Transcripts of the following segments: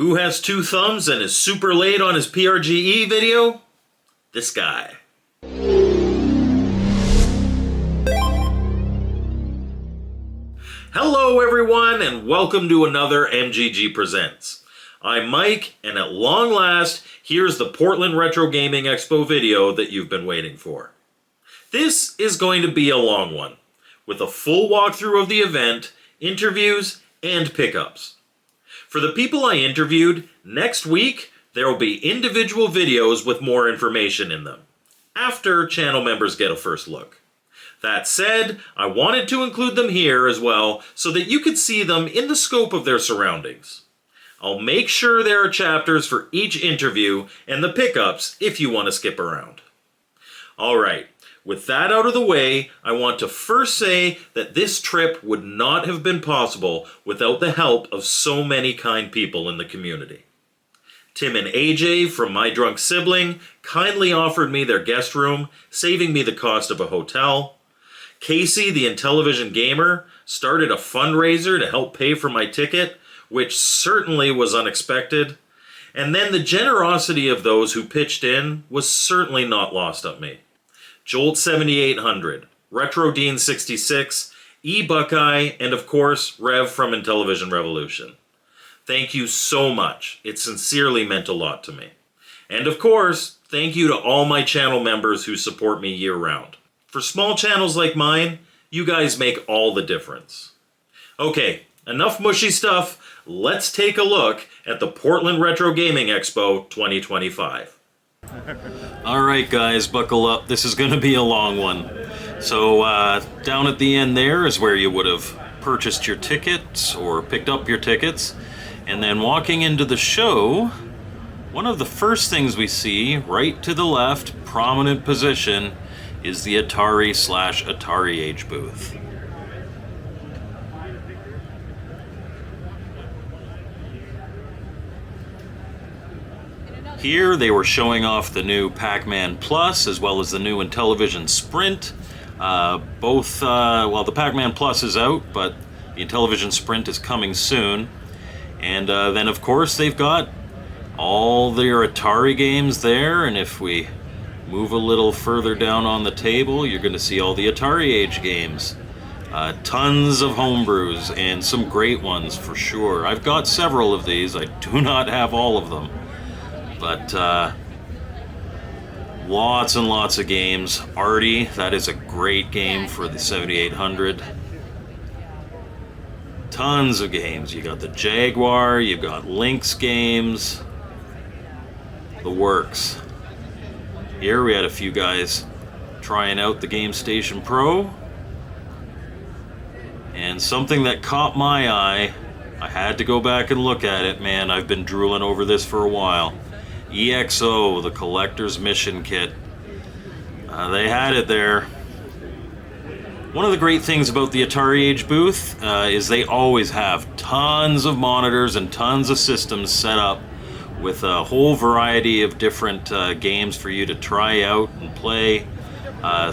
Who has two thumbs and is super late on his PRGE video? This guy. Hello everyone and welcome to another MGG Presents. I'm Mike and at long last, here's the Portland Retro Gaming Expo video that you've been waiting for. This is going to be a long one, with a full walkthrough of the event, interviews, and pickups. For the people I interviewed, next week there will be individual videos with more information in them, after channel members get a first look. That said, I wanted to include them here as well so that you could see them in the scope of their surroundings. I'll make sure there are chapters for each interview and the pickups if you want to skip around. Alright, with that out of the way, I want to first say that this trip would not have been possible without the help of so many kind people in the community. Tim and AJ from My Drunk Sibling kindly offered me their guest room, saving me the cost of a hotel. Casey, the Intellivision gamer, started a fundraiser to help pay for my ticket, which certainly was unexpected. And then the generosity of those who pitched in was certainly not lost on me. Jolt 7800, Retro Dean 66, E Buckeye, and of course, Rev from Intellivision Revolution. Thank you so much. It sincerely meant a lot to me. And of course, thank you to all my channel members who support me year-round. For small channels like mine, you guys make all the difference. Okay, enough mushy stuff. Let's take a look at the Portland Retro Gaming Expo 2025. Alright guys, buckle up. This is going to be a long one. So down at the end there is where you would have purchased your tickets or picked up your tickets. And then walking into the show, one of the first things we see right to the left, prominent position, is the Atari/Atari Age booth. Here they were showing off the new Pac-Man Plus as well as the new Intellivision Sprint. Well, the Pac-Man Plus is out, but the Intellivision Sprint is coming soon. And then of course they've got all their Atari games there, and if we move a little further down on the table, you're going to see all the Atari Age games. Tons of homebrews and some great ones for sure. I've got several of these. I do not have all of them. But lots and lots of games. Artie, that is a great game for the 7800. Tons of games. You got the Jaguar, you got Lynx games. The works. Here we had a few guys trying out the Game Station Pro. And something that caught my eye, I had to go back and look at it, man, I've been drooling over this for a while. EXO, the Collector's Mission Kit. They had it there. One of the great things about the Atari Age booth is they always have tons of monitors and tons of systems set up with a whole variety of different games for you to try out and play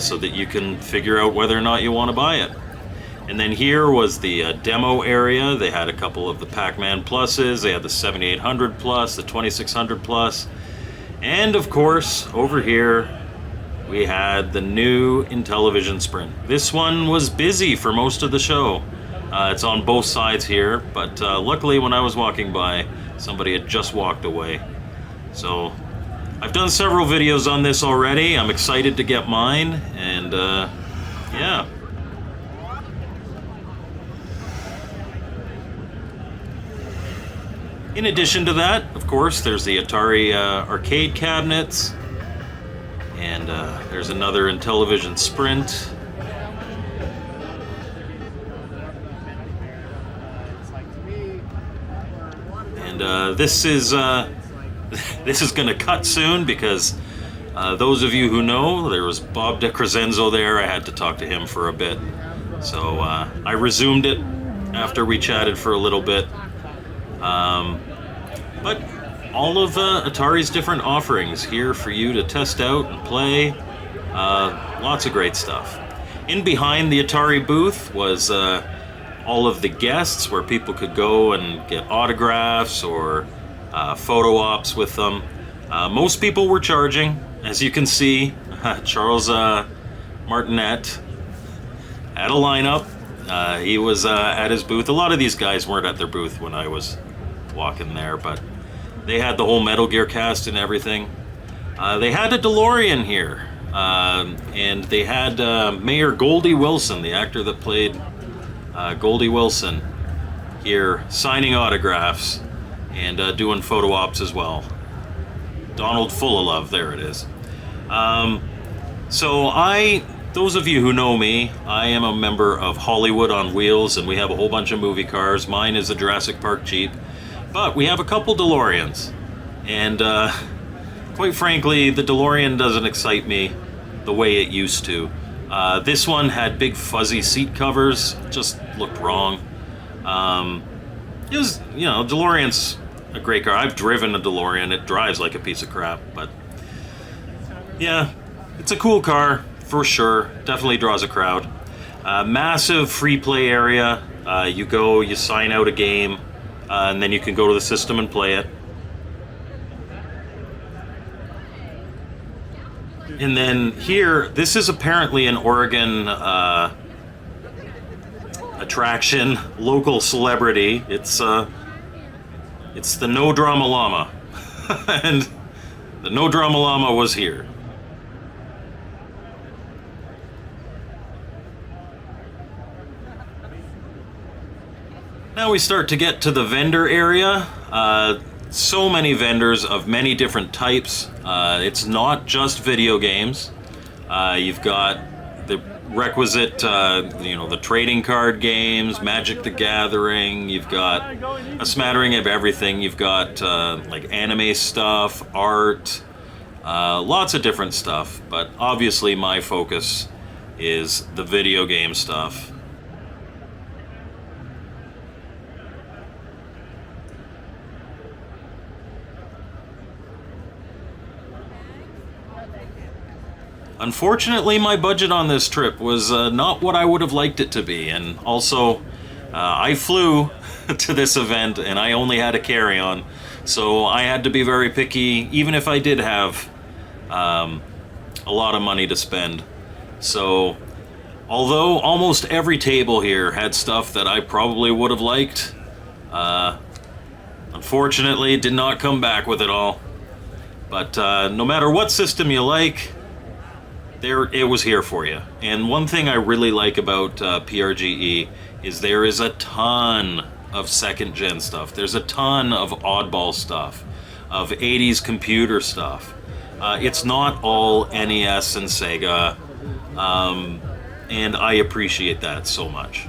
so that you can figure out whether or not you want to buy it. And then here was the demo area. They had a couple of the Pac-Man Pluses, they had the 7800 Plus, the 2600 Plus, and of course, over here, we had the new Intellivision Sprint. This one was busy for most of the show. It's on both sides here, but luckily when I was walking by, somebody had just walked away. So, I've done several videos on this already. I'm excited to get mine, and yeah. In addition to that, of course, there's the Atari arcade cabinets, and there's another Intellivision Sprint. And this is going to cut soon because those of you who know, there was Bob DeCrescenzo there. I had to talk to him for a bit, so I resumed it after we chatted for a little bit. But all of Atari's different offerings here for you to test out and play. Lots of great stuff. In behind the Atari booth was all of the guests where people could go and get autographs or photo ops with them. Most people were charging, as you can see. Charles Martinet had a lineup. He was at his booth. A lot of these guys weren't at their booth when I was walking there, but they had the whole Metal Gear cast and everything. They had a DeLorean here, and they had Mayor Goldie Wilson, the actor that played Goldie Wilson, here signing autographs and doing photo ops as well. Donald Full-of-Love, there it is. Those of you who know me, I am a member of Hollywood on Wheels, and we have a whole bunch of movie cars. Mine is a Jurassic Park Jeep, but we have a couple DeLoreans, and quite frankly, the DeLorean doesn't excite me the way it used to. This one had big fuzzy seat covers, just looked wrong. It was, DeLorean's a great car. I've driven a DeLorean. It drives like a piece of crap, but yeah, it's a cool car for sure. Definitely draws a crowd. Massive free play area. You go, you sign out a game, and then you can go to the system and play it. And then here, this is apparently an Oregon attraction, local celebrity. It's the No Drama Llama. And the No Drama Llama was here. Now we start to get to the vendor area. So many vendors of many different types. It's not just video games. You've got the requisite, the trading card games, Magic the Gathering. You've got a smattering of everything. You've got like anime stuff, art, lots of different stuff. But obviously my focus is the video game stuff. Unfortunately, my budget on this trip was not what I would have liked it to be, and also I flew to this event and I only had a carry-on, so I had to be very picky, even if I did have a lot of money to spend. So, although almost every table here had stuff that I probably would have liked, unfortunately, it did not come back with it all. But no matter what system you like, it was here for you. And one thing I really like about PRGE is there is a ton of second gen stuff. There's a ton of oddball stuff, of 80s computer stuff. It's not all NES and Sega, and I appreciate that so much.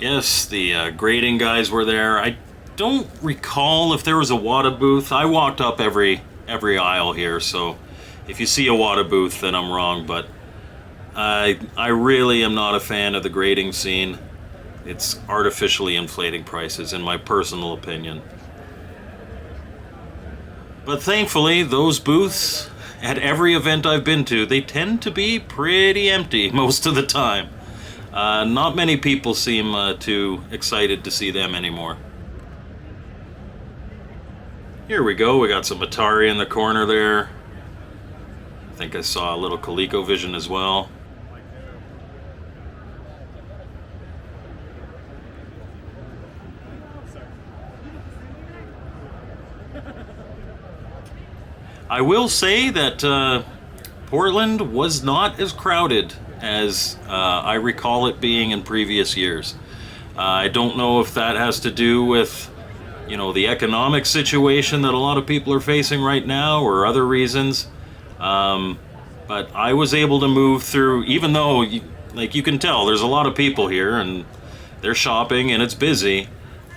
Yes, the grading guys were there. I don't recall if there was a WATA booth. I walked up every aisle here, so if you see a WATA booth, then I'm wrong, but I really am not a fan of the grading scene. It's artificially inflating prices, in my personal opinion. But thankfully, those booths, at every event I've been to, they tend to be pretty empty most of the time. Not many people seem too excited to see them anymore. Here we go, we got some Atari in the corner there. I think I saw a little ColecoVision as well. I will say that Portland was not as crowded as I recall it being in previous years. I don't know if that has to do with, the economic situation that a lot of people are facing right now or other reasons. But I was able to move through, even though Like, you can tell there's a lot of people here and they're shopping and it's busy.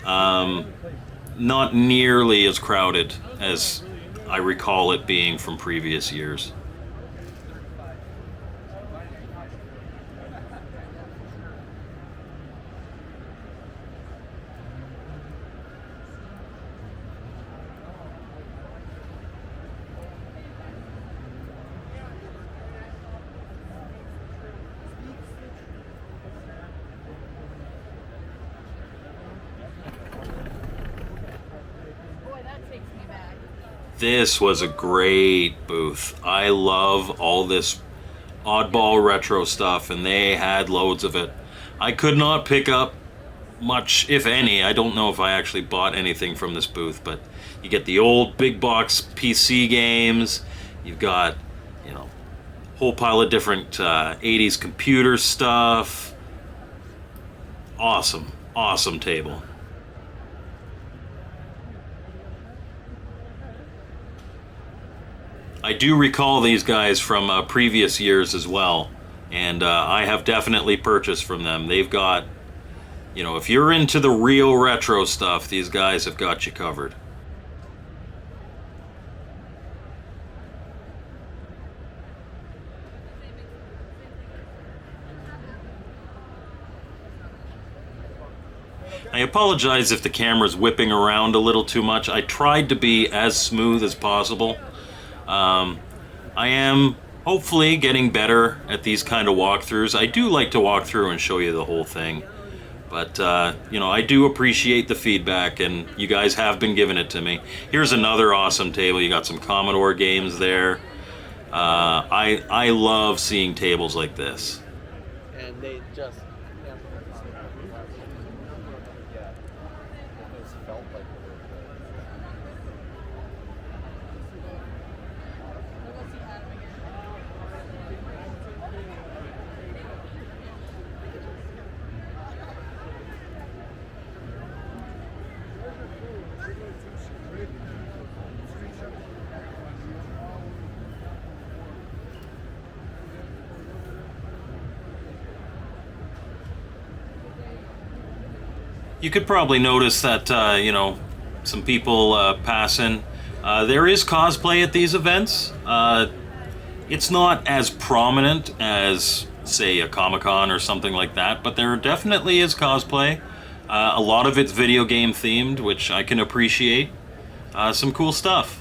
Not nearly as crowded as I recall it being from previous years. This was a great booth. I love all this oddball retro stuff, and they had loads of it. I could not pick up much, if any. I don't know if I actually bought anything from this booth, but you get the old big box PC games. You've got, you know, a whole pile of different 80s computer stuff. Awesome, awesome table. I do recall these guys from previous years as well, and I have definitely purchased from them. They've got, you know, if you're into the real retro stuff, these guys have got you covered. I apologize if the camera's whipping around a little too much. I tried to be as smooth as possible. I am hopefully getting better at these kind of walkthroughs. I do like to walk through and show you the whole thing, but you know, I do appreciate the feedback, and you guys have been giving it to me. Here's another awesome table. You got some Commodore games there. I love seeing tables like this. And they just You could probably notice that, you know, some people passing. There is cosplay at these events. It's not as prominent as, say, a Comic-Con or something like that, but there definitely is cosplay. A lot of it's video game themed, which I can appreciate. Some cool stuff.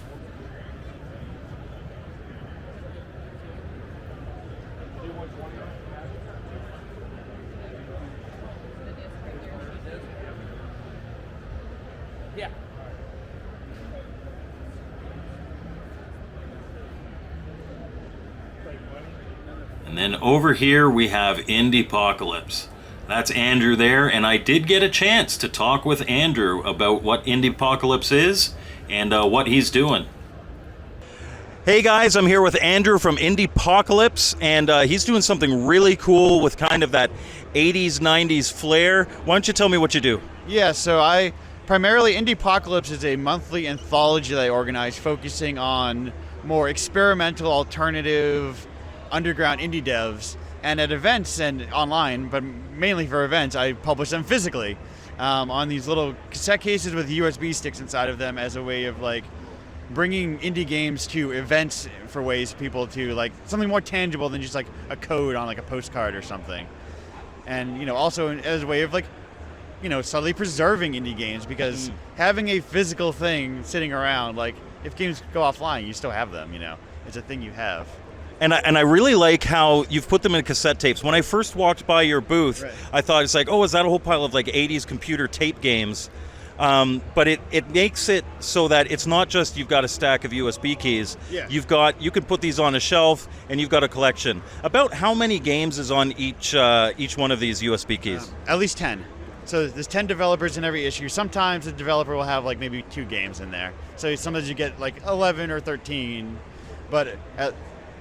And then over here we have Indiepocalypse. That's Andrew there, and I did get a chance to talk with Andrew about what Indiepocalypse is and what he's doing. Hey guys, I'm here with Andrew from Indiepocalypse, and he's doing something really cool with kind of that 80s, 90s flair. Why don't you tell me what you do? Yeah, so primarily Indiepocalypse is a monthly anthology that I organize focusing on more experimental, alternative, underground indie devs, and at events and online, but mainly for events, I publish them physically on these little cassette cases with USB sticks inside of them as a way of like bringing indie games to events for ways people to like something more tangible than just like a code on like a postcard or something. And you know, also as a way of like, you know, subtly preserving indie games, because having a physical thing sitting around, like if games go offline, you still have them, you know, it's a thing you have. And I really like how you've put them in cassette tapes. When I first walked by your booth, right, I thought it's like, oh, is that a whole pile of like 80s computer tape games? But it makes it so that it's not just you've got a stack of USB keys. Yeah. You can put these on a shelf, and you've got a collection. About how many games is on each one of these USB keys? At least 10. So there's 10 developers in every issue. Sometimes the developer will have like maybe 2 games in there. So sometimes you get like 11 or 13. But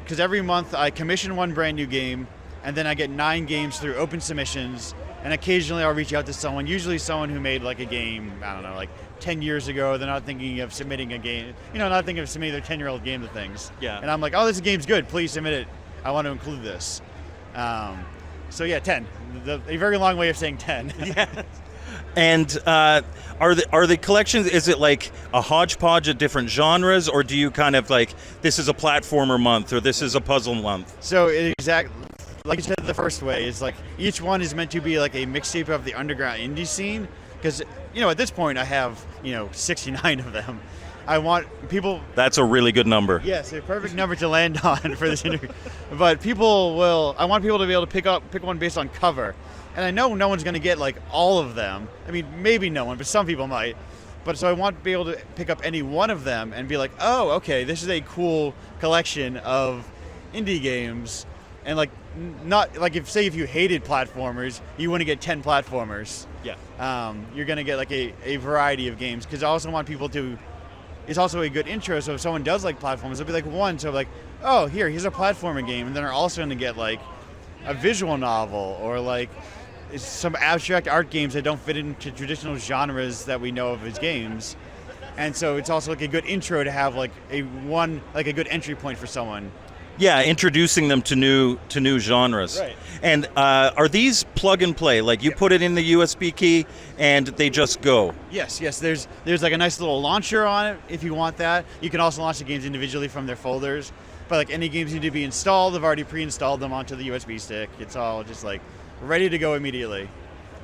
because every month I commission one brand new game, and then I get 9 games through open submissions, and occasionally I'll reach out to someone, usually someone who made like a game, I don't know, like 10 years ago. They're not thinking of submitting a game, not thinking of submitting their 10-year-old game to things. Yeah. And I'm like, oh, this game's good, please submit it. I want to include this. So yeah, 10. A very long way of saying 10. Yeah. And are the collections, is it like a hodgepodge of different genres, or do you kind of like, this is a platformer month or this is a puzzle month? So like you said, the first way is like each one is meant to be like a mixtape of the underground indie scene, because at this point I have 69 of them. I want people. That's a really good number. Yes, a perfect number to land on for this interview. But I want people to be able to pick one based on cover. And I know no one's going to get like all of them. I mean, maybe no one, but some people might. But so I want to be able to pick up any one of them and be like, oh, okay, this is a cool collection of indie games. And like, not like if you hated platformers, you want to get 10 platformers. Yeah. You're going to get like a variety of games, because I also want people to. It's also a good intro, so if someone does like platformers, it'll be like one. So like, oh, here's a platforming game, and then they're also going to get like a visual novel or like some abstract art games that don't fit into traditional genres that we know of as games. And so it's also like a good intro to have like a good entry point for someone. Yeah, introducing them to new genres. Right. And are these plug and play? Like you put it in the USB key and they just go? Yes. There's like a nice little launcher on it if you want that. You can also launch the games individually from their folders. But like any games need to be installed, I've already pre-installed them onto the USB stick. It's all just like ready to go immediately.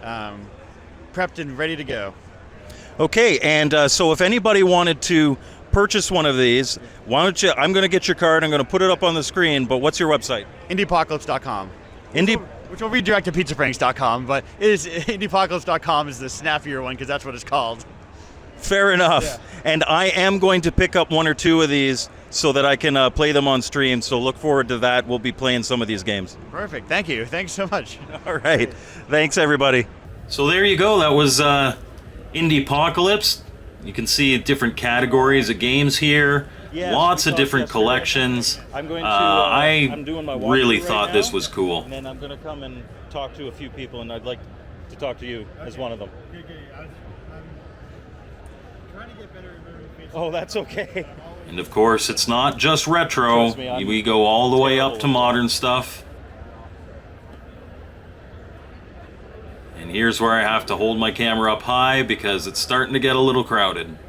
Prepped and ready to go. Okay, and so if anybody wanted to purchase one of these, why don't you, I'm going to get your card, I'm going to put it up on the screen, but what's your website? Indiepocalypse.com. Which will redirect to pizzapranks.com, but Indiepocalypse.com is the snappier one because that's what it's called. Fair enough. Yeah. And I am going to pick up one or two of these so that I can play them on stream, so look forward to that. We'll be playing some of these games. Perfect. Thank you. Thanks so much. All right. Thanks, everybody. So there you go. That was Indiepocalypse. You can see different categories of games here. Yeah, Lots of different collections. I'm going to. I I'm doing my really walkthrough thought right this now, was cool. and then I'm going to come and talk to a few people, and I'd like to talk to you as one of them. I'm trying to get better at remembering faces. Oh, that's okay. And of course, it's not just retro. Trust me, I'm We go all the way up to terrible. modern stuff. And here's where I have to hold my camera up high because it's starting to get a little crowded.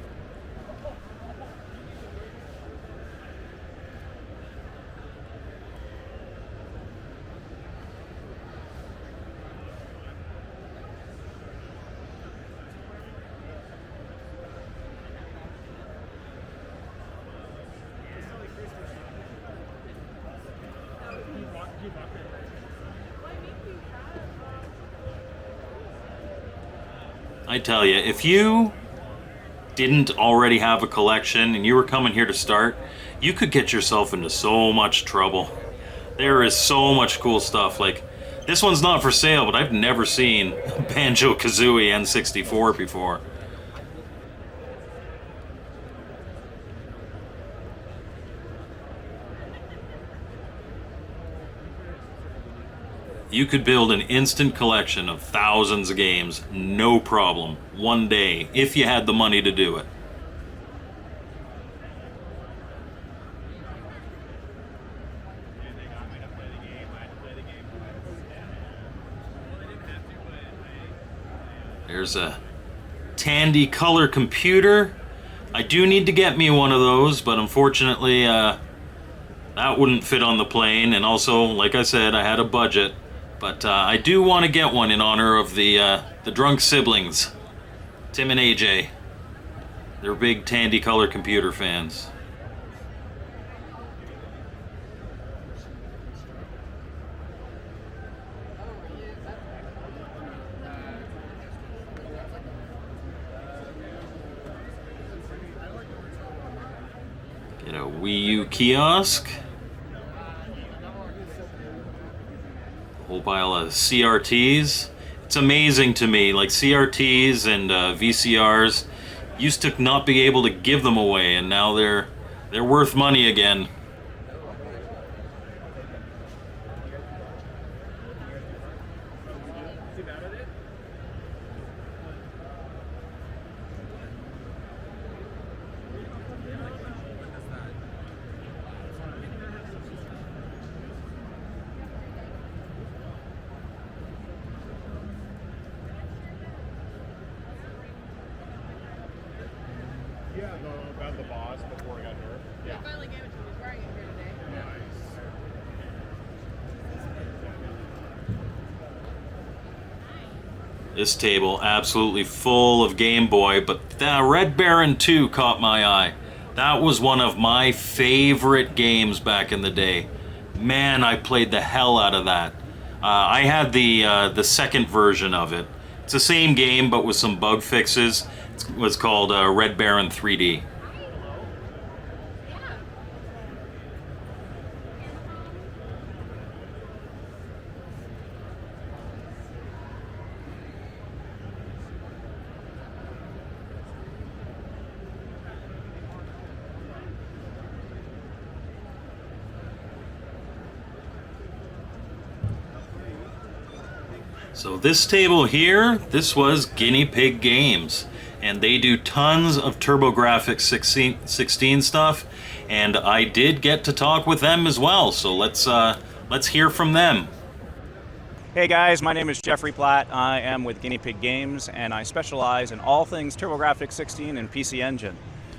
I tell you, if you didn't already have a collection and you were coming here to start, you could get yourself into so much trouble. There is so much cool stuff. Like, this one's not for sale, but I've never seen Banjo-Kazooie N64 before. You could build an instant collection of thousands of games, no problem, one day, if you had the money to do it. There's a Tandy color computer. I do need to get me one of those, but unfortunately, that wouldn't fit on the plane, and also, like I said, I had a budget. But I do want to get one in honor of the drunk siblings, Tim and AJ. They're big Tandy color computer fans. Get a Wii U kiosk. Whole pile of CRTs. It's amazing to me, like CRTs and VCRs used to not be able to give them away, and now they're worth money again. About the boss before he got hurt. I finally gave it to him. He's wearing it here today. This table absolutely full of Game Boy, but the Red Baron 2 caught my eye. That was one of my favorite games back in the day. Man, I played the hell out of that. I had the second version of it. It's the same game, but with some bug fixes. It was called Red Baron 3D. So this table here, this was Guinea Pig Games, and they do tons of TurboGrafx 16 stuff, and I did get to talk with them as well. So let's hear from them. Hey guys, my name is Jeffrey Platt. I am with Guinea Pig Games, and I specialize in all things TurboGrafx 16 and PC Engine.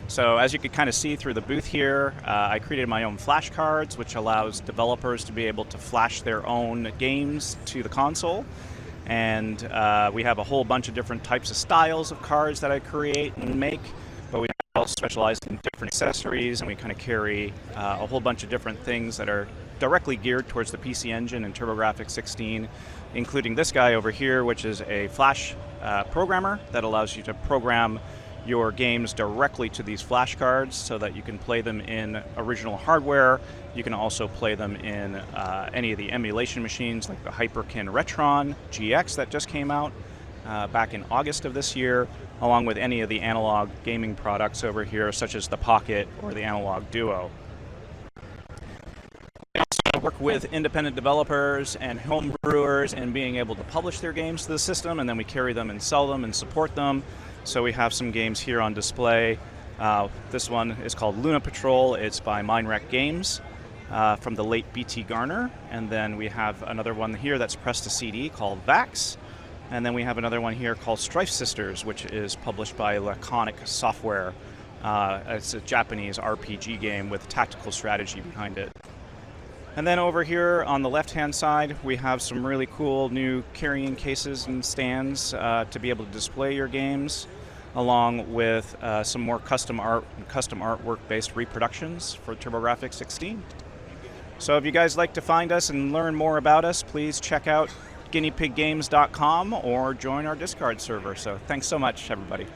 So as you can kind of see through the booth here, I created my own flashcards, which allows developers to be able to flash their own games to the console. And we have a whole bunch of different types of styles of cards that I create and make, but we also specialize in different accessories, and we kind of carry a whole bunch of different things that are directly geared towards the PC Engine and TurboGrafx 16, including this guy over here, which is a flash programmer that allows you to program your games directly to these flashcards so that you can play them in original hardware. You can also play them in any of the emulation machines like the Hyperkin Retron GX that just came out back in August of this year, along with any of the analog gaming products over here, such as the Pocket or the Analog Duo. We also work with independent developers and home brewers in being able to publish their games to the system, and then we carry them and sell them and support them. So we have some games here on display. This one is called Luna Patrol. It's by Mindwreck Games from the late B.T. Garner. And then we have another one here that's pressed to CD called Vax. And then we have another one here called Strife Sisters, which is published by Laconic Software. It's a Japanese RPG game with tactical strategy behind it. And then over here on the left-hand side, we have some really cool new carrying cases and stands to be able to display your games, along with some more custom art and custom artwork-based reproductions for TurboGrafx 16. So if you guys like to find us and learn more about us, please check out guineapiggames.com or join our Discord server. So thanks so much, everybody.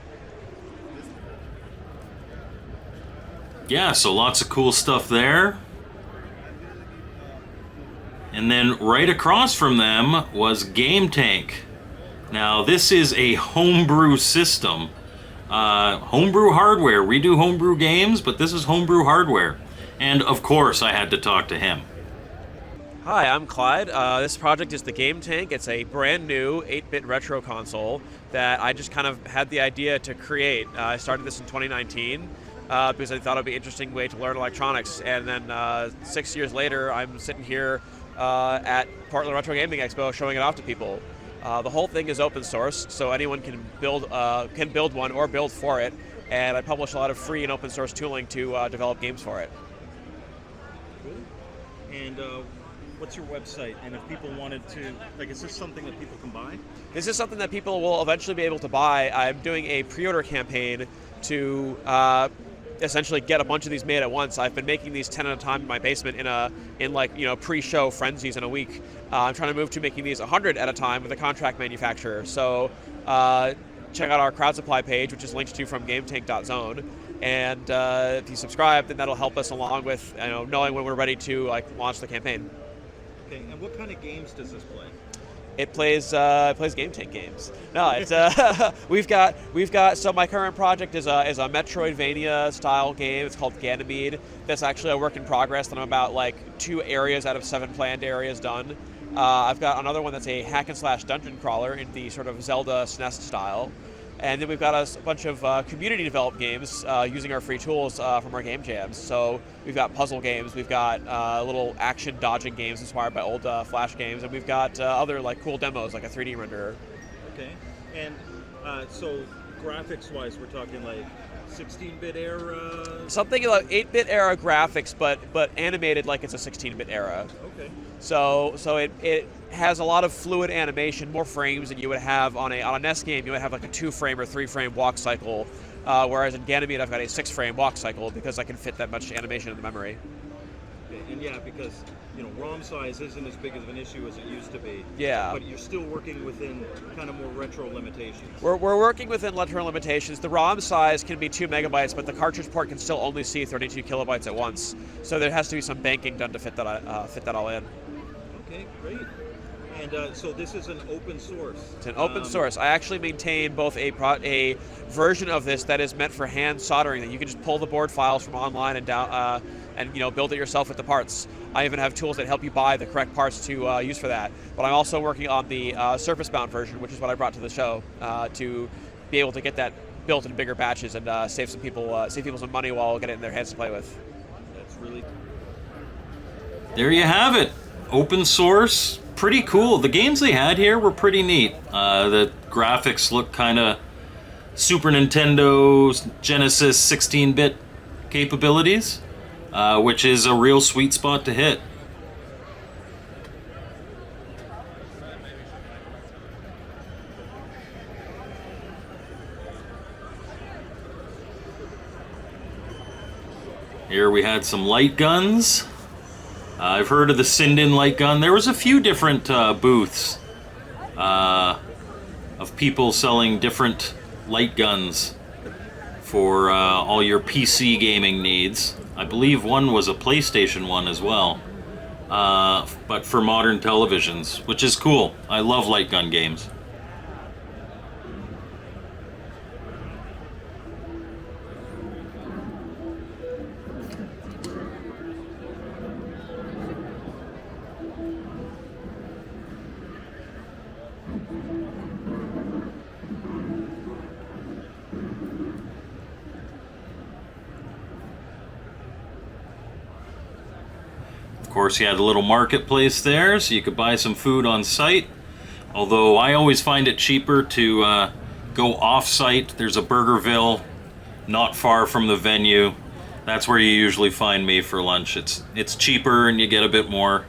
Yeah, so lots of cool stuff there. And then right across from them was Game Tank. Now this is a homebrew system. Homebrew hardware. We do homebrew games, but this is homebrew hardware. And of course I had to talk to him. Hi, I'm Clyde. This project is the Game Tank. It's a brand new 8-bit retro console that I just kind of had the idea to create. I started this in 2019 because I thought it would be an interesting way to learn electronics. And then 6 years later, I'm sitting here at Portland Retro Gaming Expo showing it off to people. The whole thing is open source, so anyone can build one or build for it. And I publish a lot of free and open source tooling to develop games for it. And what's your website? And if people wanted to, is this something that people can buy? This is something that people will eventually be able to buy. I'm doing a pre-order campaign to essentially get a bunch of these made at once. I've been making these 10 at a time in my basement in pre-show frenzies in a week. I'm trying to move to making these 100 at a time with a contract manufacturer. So check out our crowd supply page, which is linked to from gametank.zone. And if you subscribe, then that'll help us along with knowing when we're ready to launch the campaign. Okay, and what kind of games does this play? It plays Game Tank games. No, it's we've got. So my current project is a Metroidvania style game. It's called Ganymede. That's actually a work in progress. And I'm about 2 areas out of 7 planned areas done. I've got another one that's a hack and slash dungeon crawler in the sort of Zelda SNES style. And then we've got a bunch of community developed games using our free tools from our game jams. So we've got puzzle games, we've got little action dodging games inspired by old Flash games, and we've got other cool demos like a 3D renderer. Okay, and so graphics-wise, we're talking like 16-bit era. Something like 8-bit era graphics, but animated like it's a 16-bit era. Okay. So it has a lot of fluid animation, more frames than you would have on a NES game. You would have like a 2-frame or 3-frame walk cycle, whereas in Ganymede I've got a 6-frame walk cycle because I can fit that much animation in the memory. And yeah, because ROM size isn't as big of an issue as it used to be. Yeah. But you're still working within kind of more retro limitations. We're working within retro limitations. The ROM size can be 2 megabytes, but the cartridge port can still only see 32 kilobytes at once. So there has to be some banking done to fit that all in. Okay, great. And so this is an open source. It's an open source. I actually maintain both a version of this that is meant for hand soldering, that you can just pull the board files from online and down and build it yourself with the parts. I even have tools that help you buy the correct parts to use for that. But I'm also working on the surface-mount version, which is what I brought to the show, to be able to get that built in bigger batches and save people some money while getting it in their hands to play with. That's really. There you have it. Open source. Pretty cool. The games they had here were pretty neat. The graphics look kind of Super Nintendo, Genesis 16-bit capabilities, which is a real sweet spot to hit. Here we had some light guns. I've heard of the Sinden light gun. There was a few different booths of people selling different light guns for all your PC gaming needs. I believe one was a PlayStation one as well, but for modern televisions, which is cool. I love light gun games. Of course, you had a little marketplace there, so you could buy some food on site. Although I always find it cheaper to go off-site. There's a Burgerville not far from the venue. That's where you usually find me for lunch. It's cheaper and you get a bit more.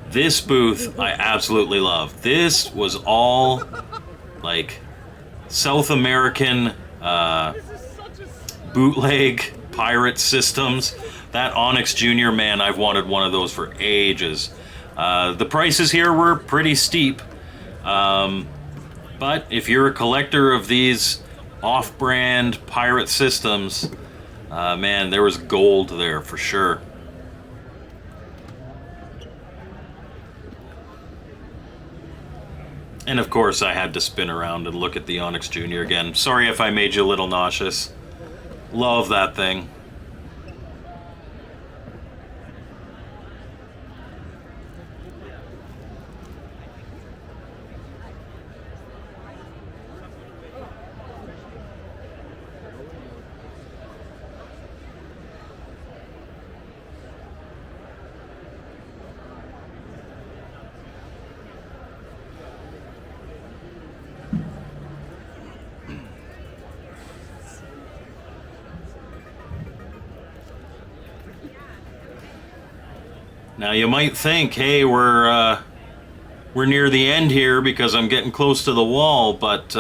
This booth I absolutely love. This was all like South American bootleg pirate systems. That Onyx Junior, man, I've wanted one of those for ages. The prices here were pretty steep, but if you're a collector of these off-brand pirate systems, man, there was gold there for sure. And of course I had to spin around and look at the Onyx Junior again. Sorry if I made you a little nauseous. Love that thing. Now you might think, hey, we're near the end here because I'm getting close to the wall, but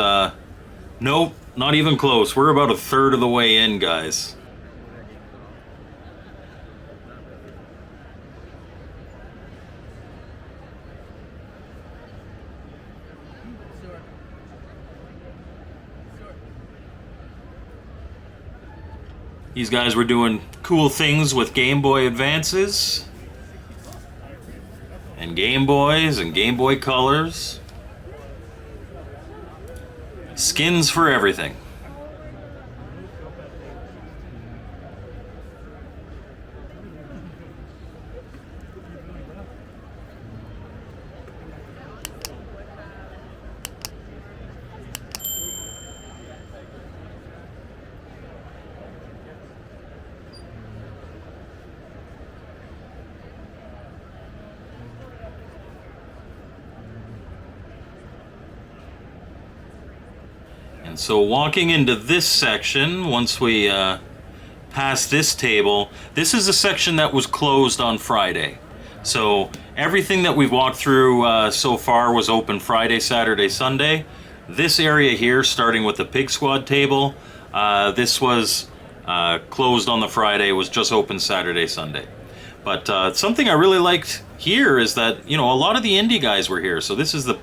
nope, not even close. We're about a third of the way in, guys. These guys were doing cool things with Game Boy Advances and Game Boys and Game Boy Colors. Skins for everything. And so walking into this section, once we pass this table, this is a section that was closed on Friday. So everything that we've walked through so far was open Friday, Saturday, Sunday. This area here, starting with the Pig Squad table, this was closed on the Friday, was just open Saturday, Sunday. But something I really liked here is that, you know, a lot of the indie guys were here. So this is the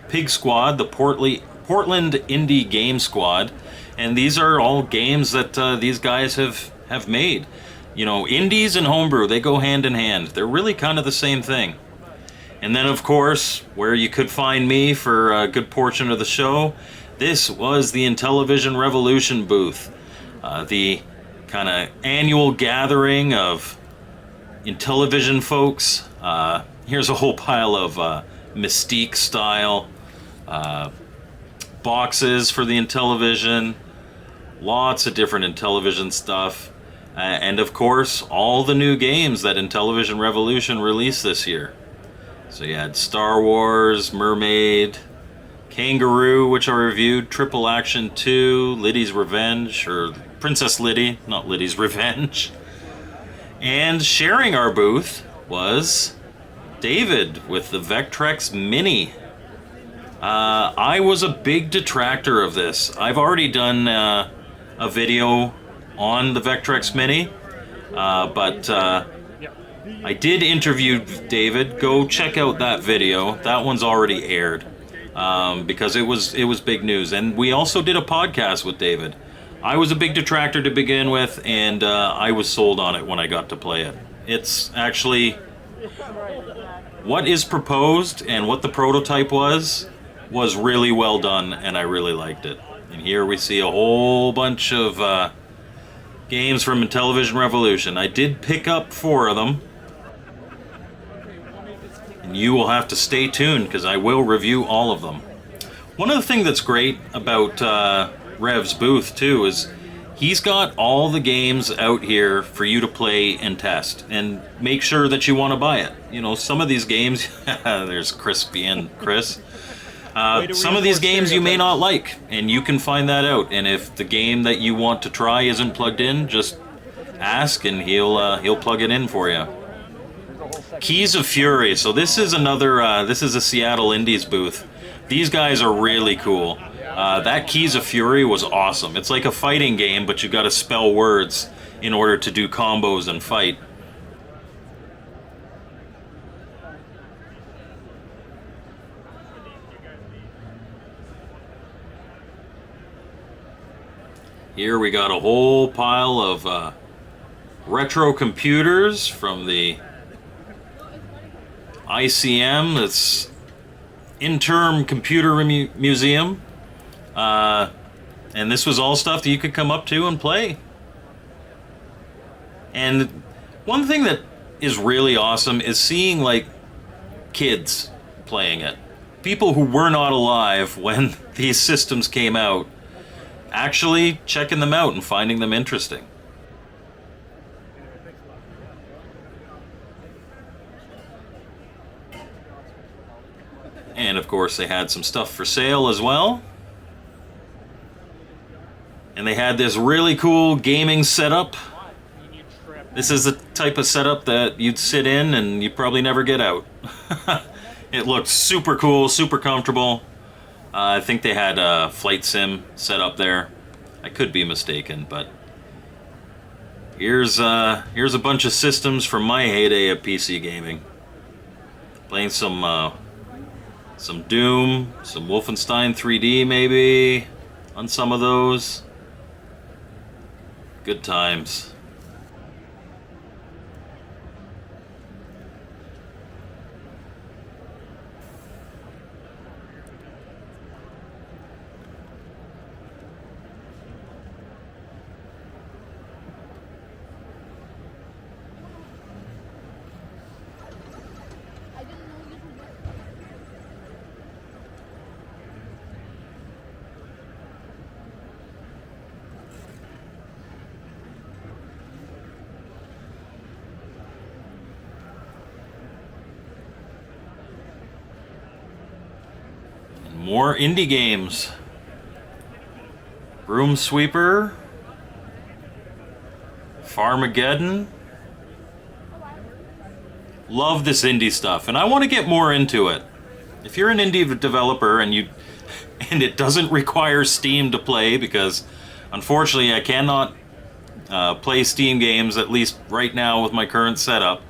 Pig Squad, the Portland Indie Game Squad, and these are all games that these guys have made. You know, indies and homebrew, they go hand in hand. They're really kind of the same thing. And then, of course, where you could find me for a good portion of the show, this was the Intellivision Revolution booth. The kind of annual gathering of Intellivision folks. Here's a whole pile of Mystique style boxes for the Intellivision. Lots of different Intellivision stuff. And of course, all the new games that Intellivision Revolution released this year. So you had Star Wars, Mermaid, Kangaroo, which I reviewed, Triple Action 2, Liddy's Revenge, or Princess Liddy, not Liddy's Revenge. And sharing our booth was David with the Vectrex Mini. I was a big detractor of this. I've already done a video on the Vectrex Mini, but I did interview David. Go check out that video. That one's already aired because it was big news. And we also did a podcast with David. I was a big detractor to begin with, and I was sold on it when I got to play it. It's actually what is proposed and what the prototype was really well done, and I really liked it. And here we see a whole bunch of games from Intellivision Revolution. I did pick up 4 of them. And you will have to stay tuned because I will review all of them. One of the things that's great about Rev's booth too is he's got all the games out here for you to play and test and make sure that you want to buy it. You know, some of these games, there's Crispy and Chris. Some of these games you may not like, and you can find that out. And if the game that you want to try isn't plugged in, just ask and he'll plug it in for you. Keys of Fury. So this is another. This is a Seattle Indies booth. These guys are really cool. That Keys of Fury was awesome. It's like a fighting game, but you got to spell words in order to do combos and fight. Here we got a whole pile of retro computers from the ICM, that's Interim Computer Museum. And this was all stuff that you could come up to and play. And one thing that is really awesome is seeing like kids playing it. People who were not alive when these systems came out, actually checking them out and finding them interesting. And of course they had some stuff for sale as well. And they had this really cool gaming setup. This is the type of setup that you'd sit in and you probably never get out. It looked super cool, super comfortable. I think they had a flight sim set up there. I could be mistaken, but here's a bunch of systems from my heyday of PC gaming. Playing some Doom, some Wolfenstein 3D maybe on some of those. Good times. More indie games. Room Sweeper, Farmageddon. Love this indie stuff, and I want to get more into it. If you're an indie developer and it doesn't require Steam to play, because unfortunately I cannot play Steam games, at least right now with my current setup.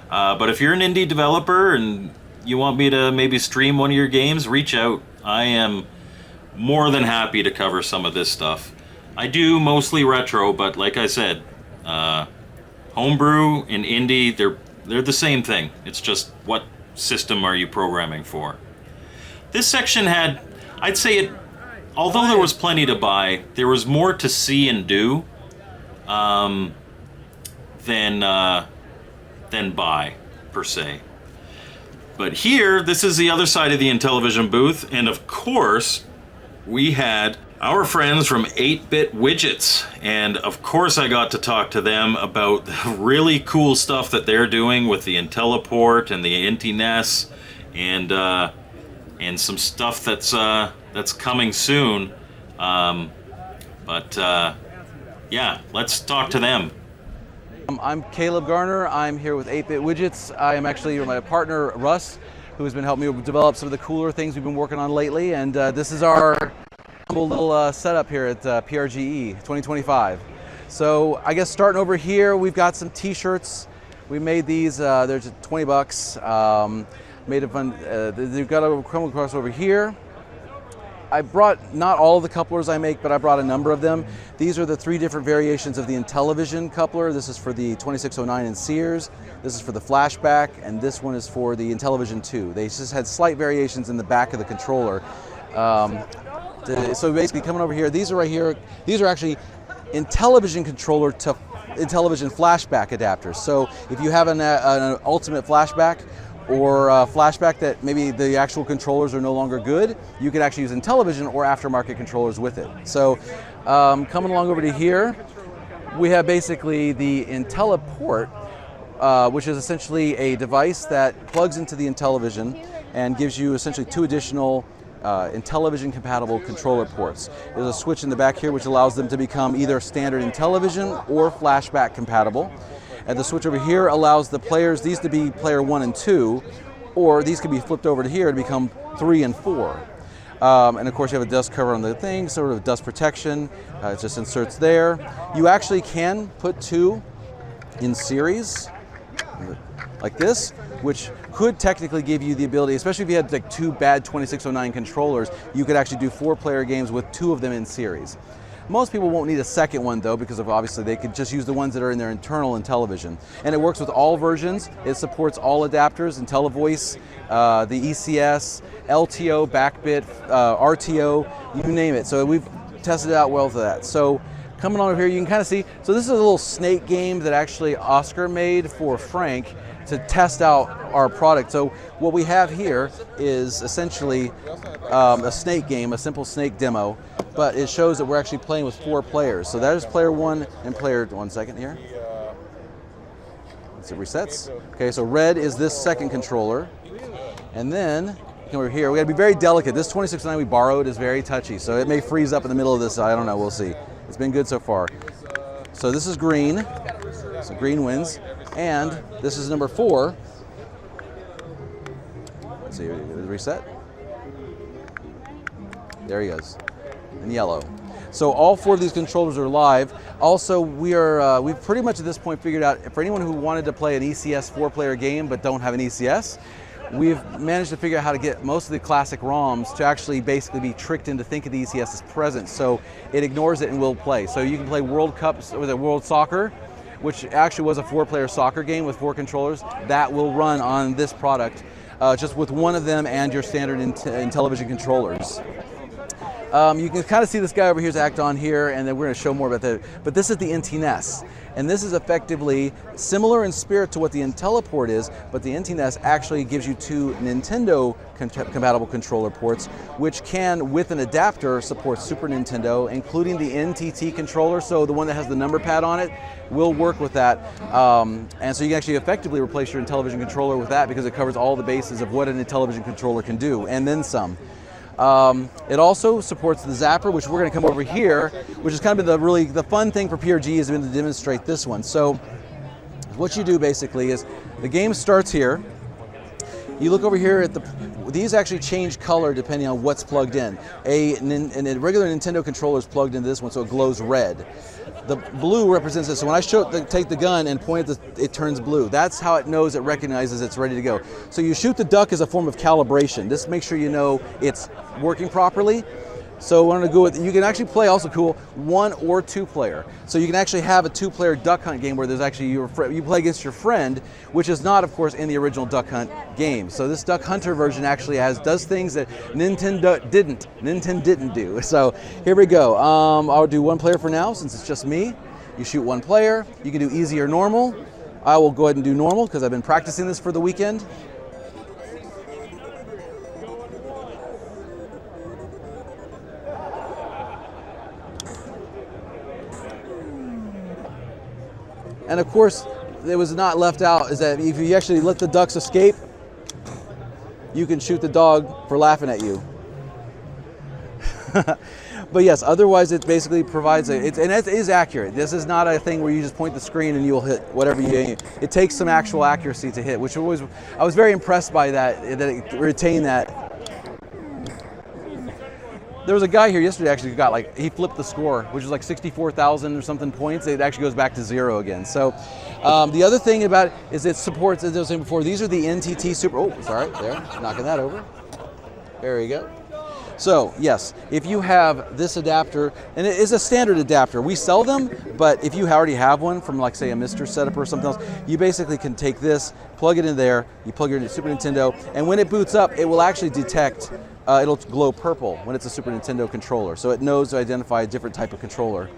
But if you're an indie developer and you want me to maybe stream one of your games, reach out. I am more than happy to cover some of this stuff. I do mostly retro, but like I said, homebrew and indie, they're the same thing. It's just what system are you programming for. This section had, I'd say it, although there was plenty to buy, there was more to see and do than buy, per se. But here, this is the other side of the Intellivision booth, and of course, we had our friends from 8-Bit Widgets, and of course I got to talk to them about the really cool stuff that they're doing with the Intelliport and the IntiNES, and some stuff that's coming soon. Yeah, let's talk to them. I'm Caleb Garner. I'm here with 8-Bit Widgets. I am actually my partner, Russ, who has been helping me develop some of the cooler things we've been working on lately. And this is our cool little setup here at PRGE 2025. So I guess starting over here, we've got some t-shirts. We made these, they're just 20 bucks. Made of fun, they've got a come across over here. I brought not all the couplers I make, but I brought a number of them. These are the 3 different variations of the Intellivision coupler. This is for the 2609 in Sears. This is for the flashback, and this one is for the Intellivision 2. They just had slight variations in the back of the controller. So basically coming over here, these are right here. These are actually Intellivision controller to Intellivision flashback adapters. So if you have an ultimate flashback, or flashback that maybe the actual controllers are no longer good, you can actually use Intellivision or aftermarket controllers with it. So coming along over to here, we have basically the Intelliport, which is essentially a device that plugs into the Intellivision and gives you essentially 2 additional Intellivision compatible controller ports. There's a switch in the back here which allows them to become either standard Intellivision or flashback compatible. And the switch over here allows the players, these to be player 1 and 2, or these could be flipped over to here to become 3 and 4. And of course you have a dust cover on the thing, sort of dust protection. It just inserts there. You actually can put 2 in series, like this, which could technically give you the ability, especially if you had like 2 bad 2609 controllers, you could actually do 4-player games with 2 of them in series. Most people won't need a second one though, because of obviously they could just use the ones that are in their internal Intellivision. And it works with all versions. It supports all adapters, IntelliVoice, the ECS, LTO, Backbit, RTO, you name it. So we've tested it out well for that. So coming on over here, you can kind of see, so this is a little snake game that actually Oscar made for Frank to test out our product. So what we have here is essentially a snake game, a simple snake demo, but it shows that we're actually playing with 4 players. So that is player 1 and player, 1 second here. It resets. Okay, so red is this second controller. And then, over here, we gotta be very delicate. This 2609 we borrowed is very touchy, so it may freeze up in the middle of this, I don't know, we'll see. It's been good so far. So this is green, so green wins. And this is number 4. Let's see, reset. There he goes, in yellow. So all 4 of these controllers are live. Also, we've pretty much at this point figured out, for anyone who wanted to play an ECS 4-player game but don't have an ECS, we've managed to figure out how to get most of the classic ROMs to actually basically be tricked into thinking the ECS is present. So it ignores it and will play. So you can play World Cups with a World Soccer, which actually was a 4-player soccer game with 4 controllers. That will run on this product, just with one of them and your standard Intellivision controllers. You can kind of see this guy over here's act on here, and then we're going to show more about that. But this is the IntiNES, and this is effectively similar in spirit to what the Intelliport is, but the IntiNES actually gives you 2 Nintendo compatible controller ports, which can, with an adapter, support Super Nintendo, including the NTT controller, so the one that has the number pad on it will work with that. And so you can actually effectively replace your Intellivision controller with that because it covers all the bases of what an Intellivision controller can do, and then some. It also supports the zapper, which we're going to come over here, which is kind of the fun thing for PRGE has been to demonstrate this one. So what you do basically is the game starts here. You look over here at these actually change color depending on what's plugged in. A regular Nintendo controller is plugged into this one, so it glows red. The blue represents this. So when I take the gun and point at it turns blue. That's how it knows, it recognizes it's ready to go. So you shoot the duck as a form of calibration. This makes sure you know it's working properly. So we're going to go with, you can actually play, also cool, 1 or 2 player. So you can actually have a 2-player duck hunt game where there's actually you play against your friend, which is not, of course, in the original Duck Hunt game. So this Duck Hunter version actually does things that Nintendo didn't do. So here we go. I'll do 1 player for now since it's just me. You shoot 1 player. You can do easy or normal. I will go ahead and do normal because I've been practicing this for the weekend. And of course, it was not left out is that if you actually let the ducks escape, you can shoot the dog for laughing at you. But yes, otherwise it basically provides and it is accurate. This is not a thing where you just point the screen and you'll hit whatever you aim. It takes some actual accuracy to hit, which I was very impressed by that it retained that. There was a guy here yesterday actually who got he flipped the score, which was like 64,000 or something points. It actually goes back to 0 again. So the other thing about it is it supports, as I was saying before, these are the NTT Super, oh, sorry, there, knocking that over. There you go. So yes, if you have this adapter, and it is a standard adapter, we sell them, but if you already have one from like say a Mr. setup or something else, you basically can take this, plug it in there, you plug your Super Nintendo, and when it boots up, it will actually detect, it'll glow purple when it's a Super Nintendo controller. So it knows to identify a different type of controller.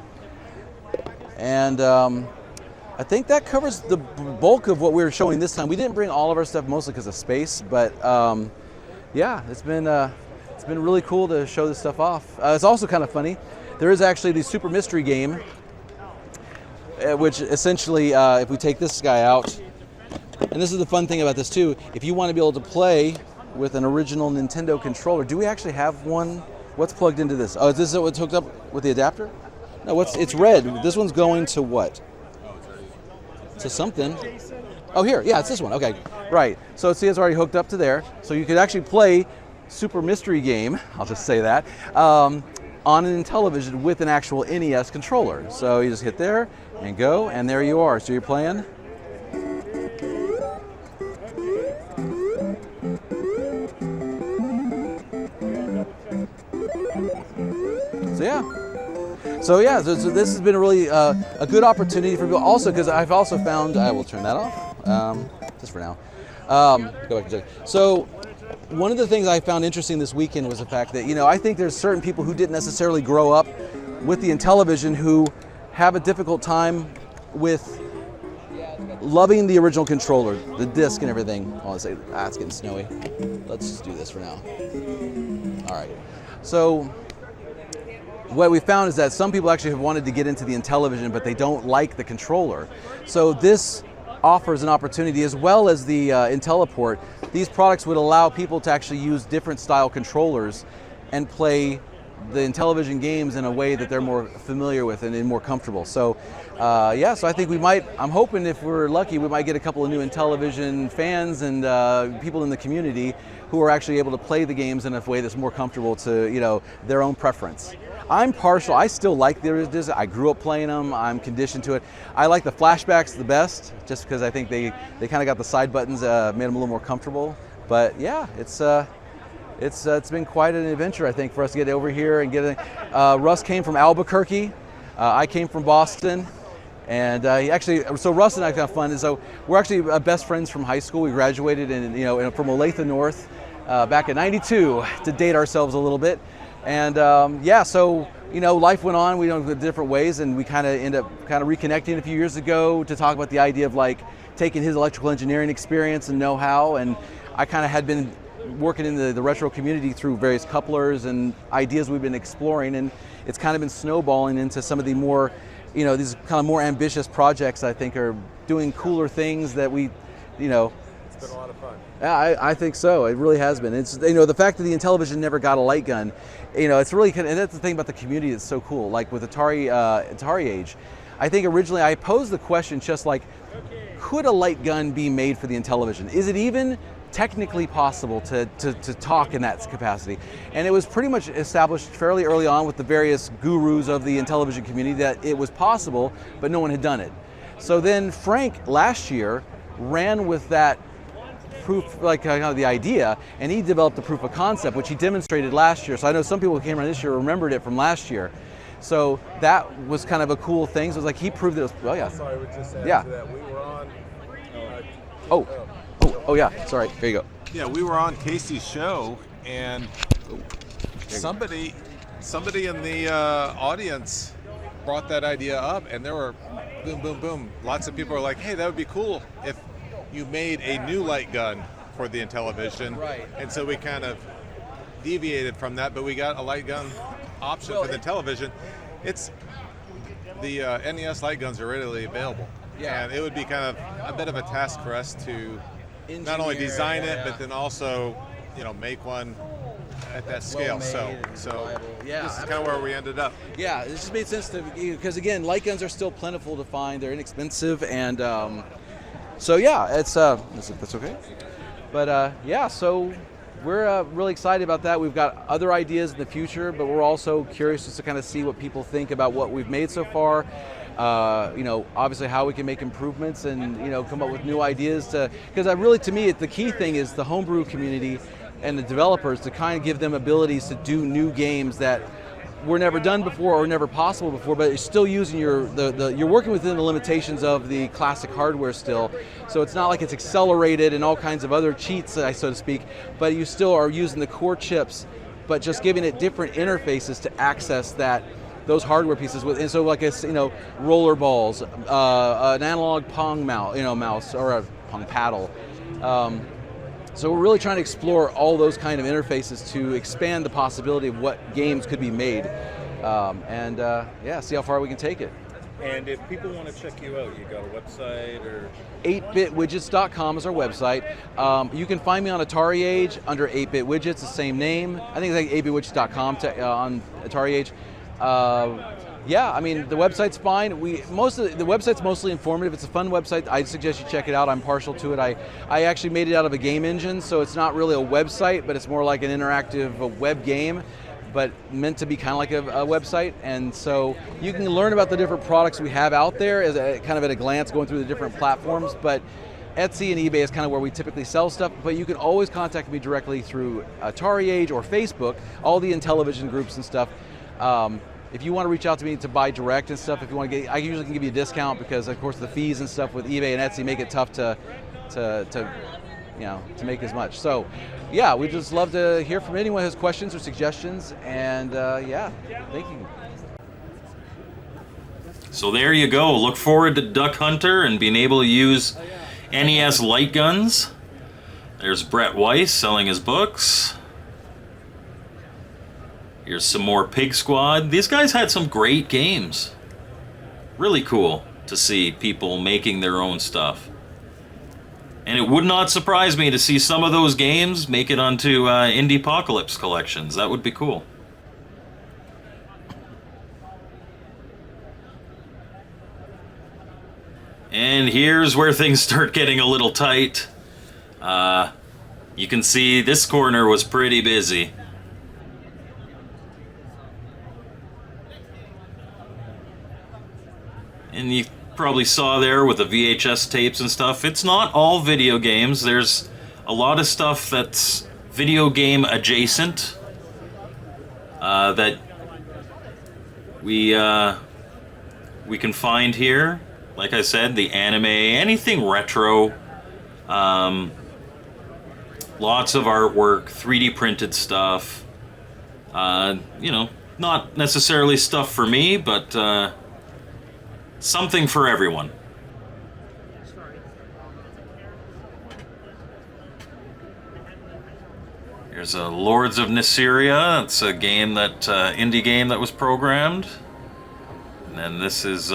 And I think that covers the bulk of what we were showing this time. We didn't bring all of our stuff mostly because of space, but yeah, it's been really cool to show this stuff off. It's also kind of funny. There is actually the Super Mystery Game, which essentially, if we take this guy out, and this is the fun thing about this too, if you want to be able to play with an original Nintendo controller, do we actually have one? What's plugged into this? Oh, is this what's hooked up with the adapter? No, it's red. This one's going to what? To something. Oh, here, yeah, it's this one. Okay, right. So see, it's already hooked up to there. So you could actually play Super Mystery Game, I'll just say that, on an Intellivision with an actual NES controller. So you just hit there and go, and there you are. So you're playing. So yeah, so this has been a really a good opportunity for people. Also, because I've also found, I will turn that off, just for now. Go back to check. So one of the things I found interesting this weekend was the fact that, I think there's certain people who didn't necessarily grow up with the Intellivision who have a difficult time with loving the original controller, the disc and everything. Oh, let's say, it's getting snowy. Let's just do this for now. All right. So what we found is that some people actually have wanted to get into the Intellivision, but they don't like the controller. So this offers an opportunity, as well as the IntelliPort. These products would allow people to actually use different style controllers and play the Intellivision games in a way that they're more familiar with and more comfortable. So yeah, so I think I'm hoping if we're lucky, we might get a couple of new Intellivision fans and people in the community who are actually able to play the games in a way that's more comfortable to, their own preference. I'm partial. I still like the Disney. I grew up playing them. I'm conditioned to it. I like the flashbacks the best, just because I think they kind of got the side buttons, made them a little more comfortable. But yeah, it's been quite an adventure, I think, for us to get over here and get it. Russ came from Albuquerque. I came from Boston. And so Russ and I kind of fun. And so we're actually best friends from high school. We graduated from Olathe North back in '92 to date ourselves a little bit. And yeah, so life went on. We went different ways, and we kind of end up reconnecting a few years ago to talk about the idea of taking his electrical engineering experience and know-how. And I kind of had been working in the retro community through various couplers and ideas we've been exploring, and it's kind of been snowballing into some of the more, these kind of more ambitious projects. I think are doing cooler things that we, been a lot of fun. Yeah, I think so. It really has been. It's, you know, the fact that the Intellivision never got a light gun, you know, it's really kind of, and that's the thing about the community that's so cool. Like with Atari Age, I think originally I posed the question just like, could a light gun be made for the Intellivision? Is it even technically possible to talk in that capacity? And it was pretty much established fairly early on with the various gurus of the Intellivision community that it was possible, but no one had done it. So then Frank last year ran with that proof, like kind of the idea, and he developed the proof of concept, which he demonstrated last year. So I know some people who came around this year remembered it from last year. So that was kind of a cool thing. So it was like he proved it was, oh yeah. So I would just add Yeah. to that, we were on... Oh yeah, sorry, there you go. Yeah, we were on Casey's show, and somebody in the audience brought that idea up, and there were boom, boom, boom. Lots of people were like, hey, that would be cool if you made a new light gun for the Intellivision. Right. And so we kind of deviated from that, but we got a light gun option for the Intellivision. It's the NES light guns are readily available. Yeah. And it would be kind of a bit of a task for us to not only design it, but then also, you know, make one at that scale. So Yeah, this is kind of where we ended up. Yeah, it just made sense to, because again, light guns are still plentiful to find. They're inexpensive, and so yeah, it's that's okay. But yeah, so we're really excited about that. We've got other ideas in the future, but we're also curious just to kind of see what people think about what we've made so far. You know, obviously how we can make improvements and, you know, come up with new ideas because really, to me, the key thing is the homebrew community and the developers to kind of give them abilities to do new games that were never done before or never possible before, but you're still using you're working within the limitations of the classic hardware still. So it's not like it's accelerated and all kinds of other cheats, so to speak, but you still are using the core chips, but just giving it different interfaces to access those hardware pieces with, and so like a, you know, roller balls, an analog Pong mouse or a Pong paddle. So we're really trying to explore all those kind of interfaces to expand the possibility of what games could be made, and yeah, see how far we can take it. And if people want to check you out, you got a website or? 8bitwidgets.com is our website. You can find me on Atari Age under 8bitwidgets, the same name. I think it's like 8bitwidgets.com on Atari Age. Yeah, I mean, the website's fine. The website's mostly informative. It's a fun website. I suggest you check it out. I'm partial to it. I actually made it out of a game engine, so it's not really a website, but it's more like an interactive web game, but meant to be kind of like a website. And so you can learn about the different products we have out there as kind of at a glance, going through the different platforms. But Etsy and eBay is kind of where we typically sell stuff, but you can always contact me directly through Atari Age or Facebook, all the Intellivision groups and stuff. If you want to reach out to me to buy direct and stuff, if you want to I usually can give you a discount because, of course, the fees and stuff with eBay and Etsy make it tough to make as much. So, yeah, we just love to hear from anyone who has questions or suggestions. And yeah, thank you. So there you go. Look forward to Duck Hunter and being able to use NES light guns. There's Brett Weiss selling his books. Here's some more Pig Squad. These guys had some great games. Really cool to see people making their own stuff. And it would not surprise me to see some of those games make it onto Indiepocalypse collections. That would be cool. And here's where things start getting a little tight. You can see this corner was pretty busy. And you probably saw there with the VHS tapes and stuff, it's not all video games. There's a lot of stuff that's video game adjacent that we can find here. Like I said, the anime, anything retro, lots of artwork, 3D printed stuff. You know, not necessarily stuff for me, but something for everyone. Here's a Lords of Nyseria. It's a game that indie game that was programmed. And then this is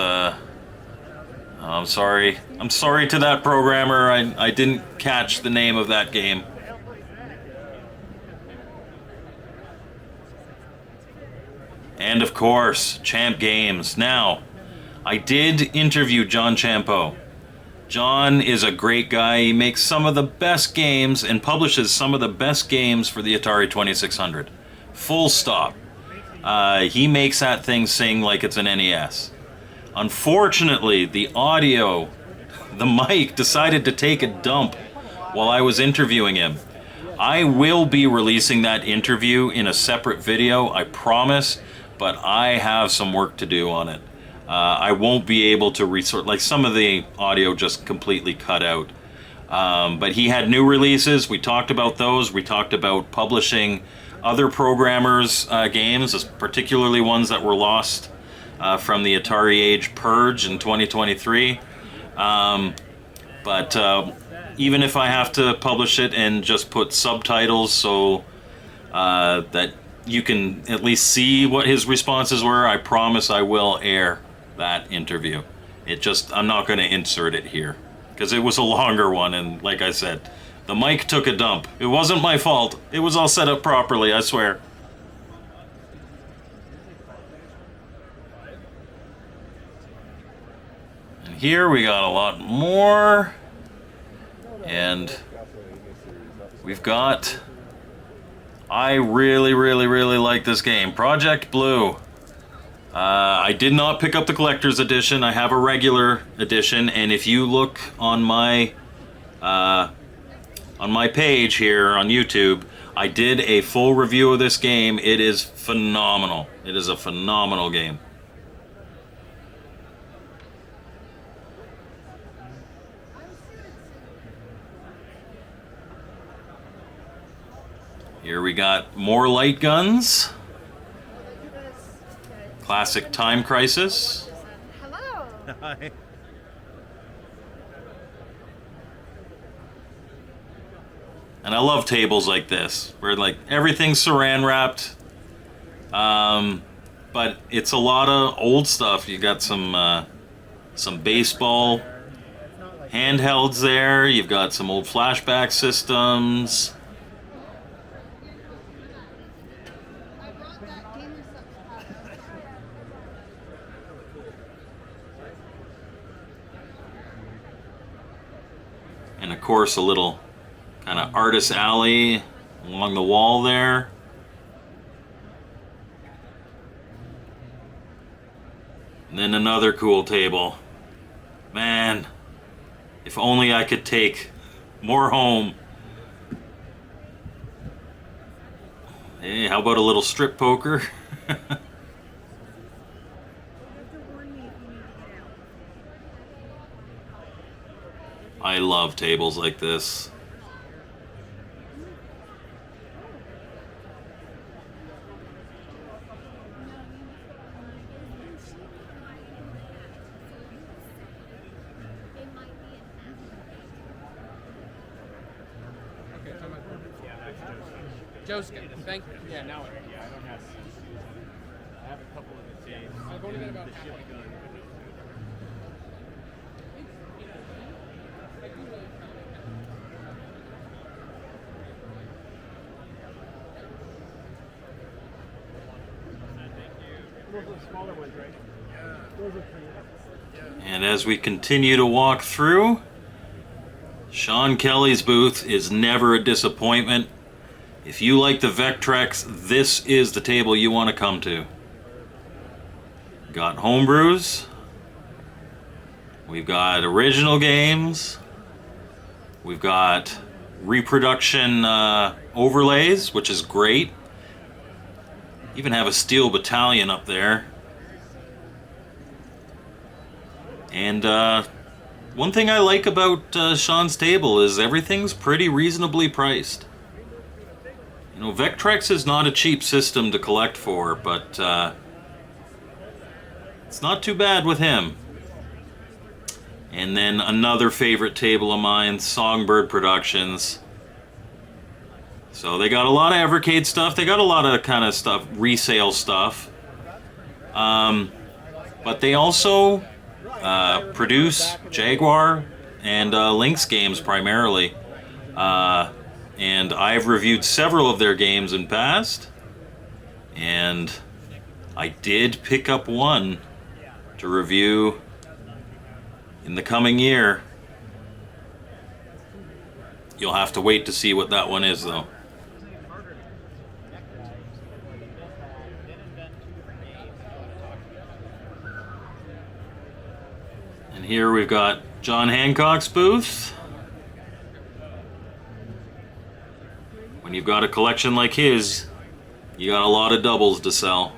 I'm sorry. I'm sorry to that programmer. I didn't catch the name of that game. And of course, Champ Games. Now, I did interview John Champeau. John is a great guy. He makes some of the best games and publishes some of the best games for the Atari 2600. Full stop. He makes that thing sing like it's an NES. Unfortunately, the audio, the mic, decided to take a dump while I was interviewing him. I will be releasing that interview in a separate video, I promise, but I have some work to do on it. I won't be able to resort, like some of the audio just completely cut out. But he had new releases, we talked about those, we talked about publishing other programmers' games, particularly ones that were lost from the Atari age purge in 2023. But even if I have to publish it and just put subtitles so that you can at least see what his responses were, I promise I will air that interview. I'm not going to insert it here because it was a longer one, and like I said, the mic took a dump. It wasn't my fault. It was all set up properly, I swear. And here we got a lot more. And we've got... I really like this game. Project Blue. I did not pick up the collector's edition. I have a regular edition, and if you look on my page here on YouTube, I did a full review of this game. It is phenomenal. It is a phenomenal game. Here we got more light guns. Classic Time Crisis. Hello. Hi. And I love tables like this, where like everything's saran wrapped. But it's a lot of old stuff. You got some baseball handhelds there. You've got some old flashback systems. And of course, a little kind of artist alley along the wall there. And then another cool table. Man, if only I could take more home. Hey, how about a little strip poker? I love tables like this. Joe's good. Thank you. Yeah, now I don't have. I have a couple of the days. I've only got about half. And as we continue to walk through, Sean Kelly's booth is never a disappointment. If you like the Vectrex, this is the table you want to come to. Got homebrews. We've got original games. We've got reproduction overlays, which is great. Even have a Steel Battalion up there. And one thing I like about Sean's table is everything's pretty reasonably priced. You know, Vectrex is not a cheap system to collect for, but it's not too bad with him. And then another favorite table of mine, Songbird Productions. So they got a lot of Evercade stuff. They got a lot of kind of stuff, resale stuff. But they also produce Jaguar and Lynx games primarily. And I've reviewed several of their games in past. And I did pick up one to review in the coming year. You'll have to wait to see what that one is, though. And here we've got John Hancock's booth. When you've got a collection like his, you got a lot of doubles to sell.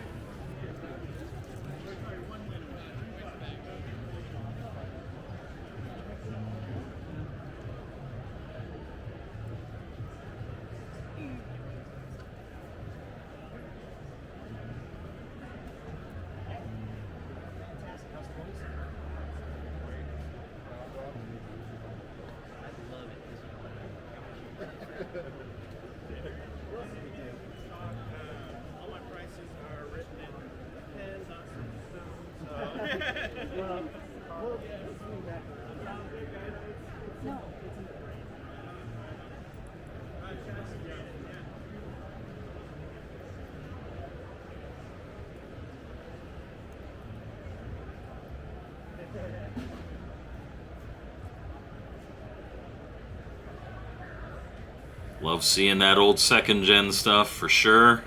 Love seeing that old second gen stuff for sure.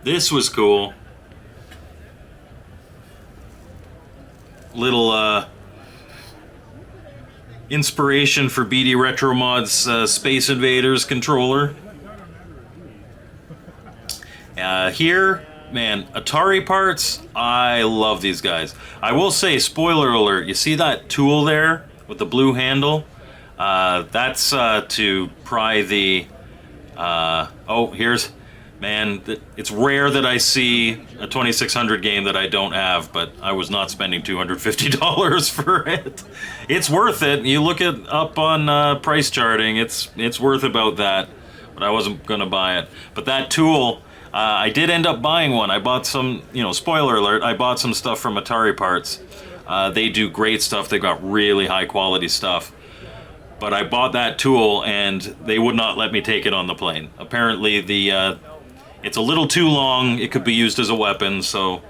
This was cool. Little inspiration for BD Retro Mod's Space Invaders controller. Here, man, Atari parts, I love these guys. I will say, spoiler alert, you see that tool there with the blue handle? That's to pry the... Man, it's rare that I see a 2600 game that I don't have, but I was not spending $250 for it. It's worth it. You look it up on price charting, it's worth about that, but I wasn't going to buy it. But that tool, I did end up buying one. I bought some, spoiler alert, I bought some stuff from Atari Parts. They do great stuff. They got really high quality stuff. But I bought that tool and they would not let me take it on the plane. Apparently it's a little too long. It could be used as a weapon, so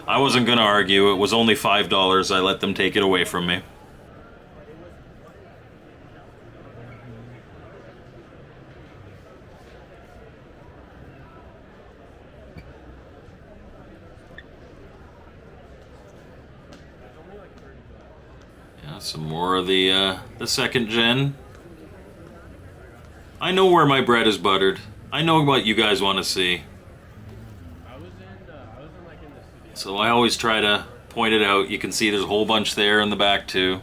I wasn't going to argue. It was only $5. I let them take it away from me. Yeah, some more of the second gen. I know where my bread is buttered. I know what you guys want to see. So I always try to point it out. You can see there's a whole bunch there in the back too.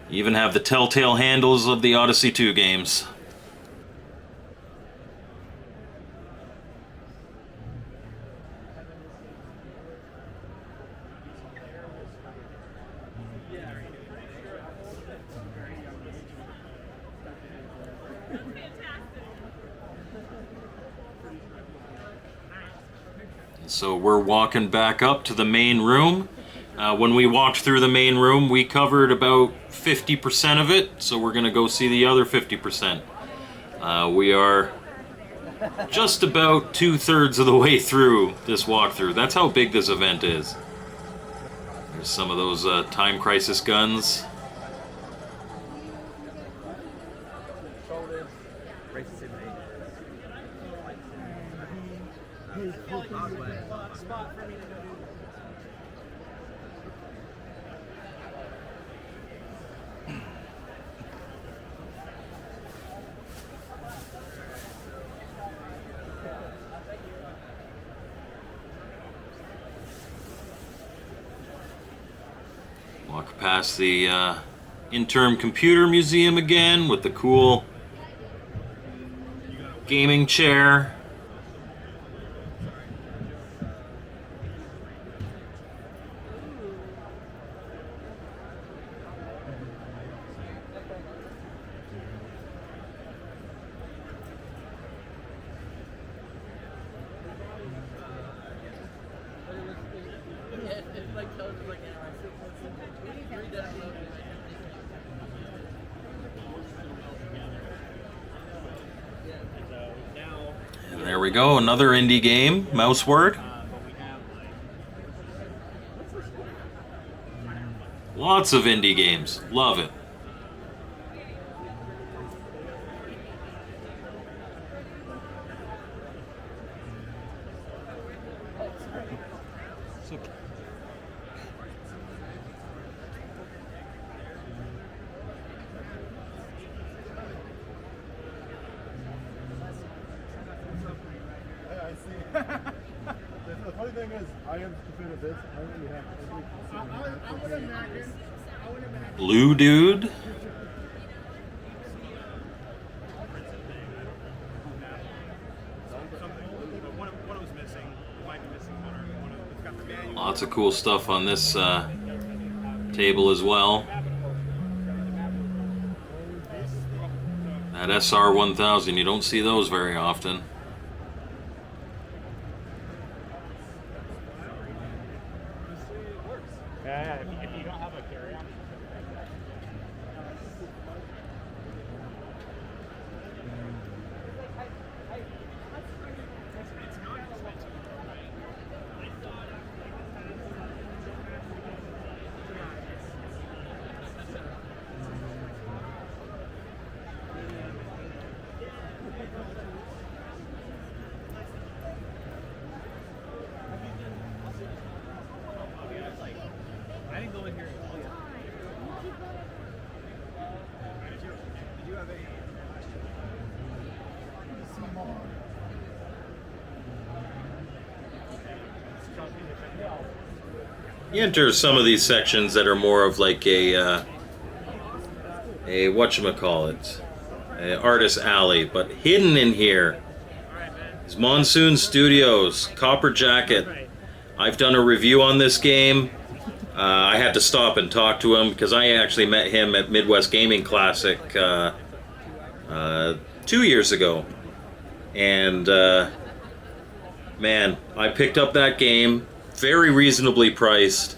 You even have the telltale handles of the Odyssey 2 games. So we're walking back up to the main room. When we walked through the main room, we covered about 50% of it, so we're going to go see the other 50%. We are just about 2/3 of the way through this walkthrough. That's how big this event is. There's some of those Time Crisis guns. Walk past the Interim Computer Museum again with the cool gaming chair. we go. Another indie game, Mouse Word. Lots of indie games. Love it. The funny thing is, I am stupid at this. I already have I would imagine. Blue Dude. Lots of cool stuff on this table as well. That SR-1000, you don't see those very often. Yeah, if you don't have a carry-on. I didn't go in here. Oh, yeah. Did you have a... You enter some of these sections that are more of like a whatchamacallit, a artist alley, but hidden in here is Monsoon Studios, Copper Jacket. I've done a review on this game. I had to stop and talk to him because I actually met him at Midwest Gaming Classic 2 years ago. And man, I picked up that game, very reasonably priced.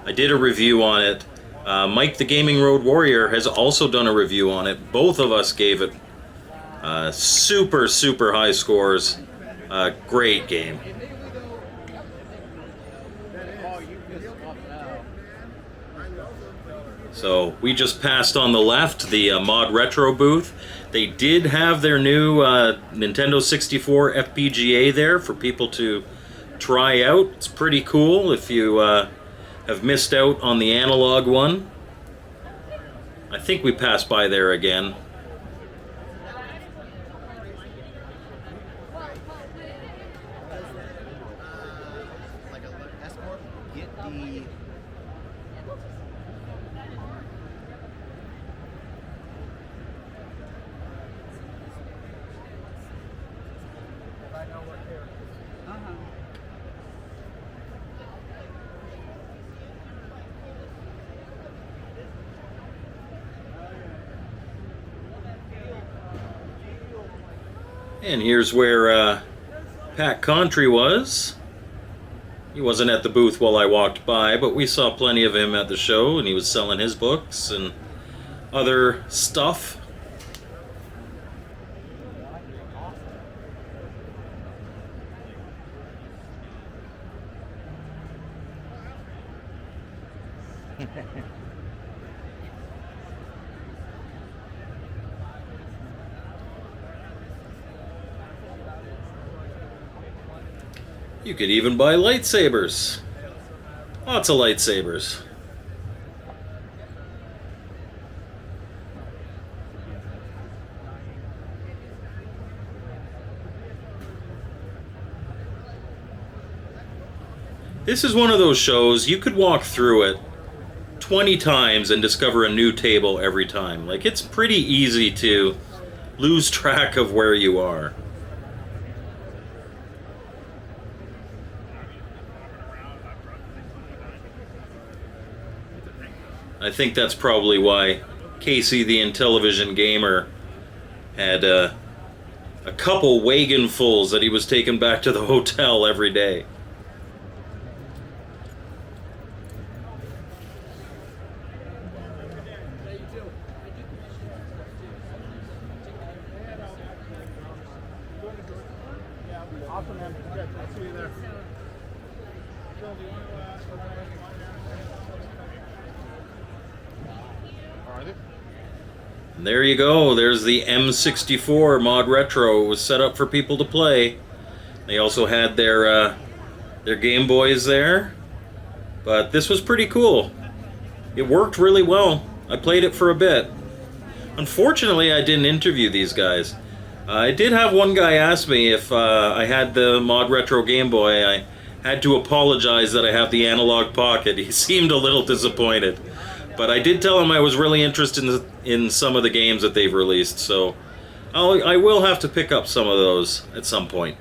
I did a review on it. Mike the Gaming Road Warrior has also done a review on it. Both of us gave it super, super high scores. Great game. So we just passed on the left the Mod Retro booth. They did have their new Nintendo 64 FPGA there for people to try out. It's pretty cool if you have missed out on the analog one. I think we passed by there again. And here's where Pat Contry was. He wasn't at the booth while I walked by, but we saw plenty of him at the show, and he was selling his books and other stuff. You could even buy lightsabers. Lots of lightsabers. This is one of those shows you could walk through it 20 times and discover a new table every time. Like, it's pretty easy to lose track of where you are. I think that's probably why Casey the Intellivision gamer had a couple wagonfuls that he was taking back to the hotel every day. Awesome, man. Good. I'll see you there. Phil, do you want to, All right. And there you go. There's the M64 Mod Retro. It was set up for people to play. They also had their Game Boys there. But this was pretty cool. It worked really well. I played it for a bit. Unfortunately, I didn't interview these guys. I did have one guy ask me if I had the Mod Retro Game Boy. I had to apologize that I have the analog pocket. He seemed a little disappointed. But I did tell him I was really interested in some of the games that they've released, so I will have to pick up some of those at some point.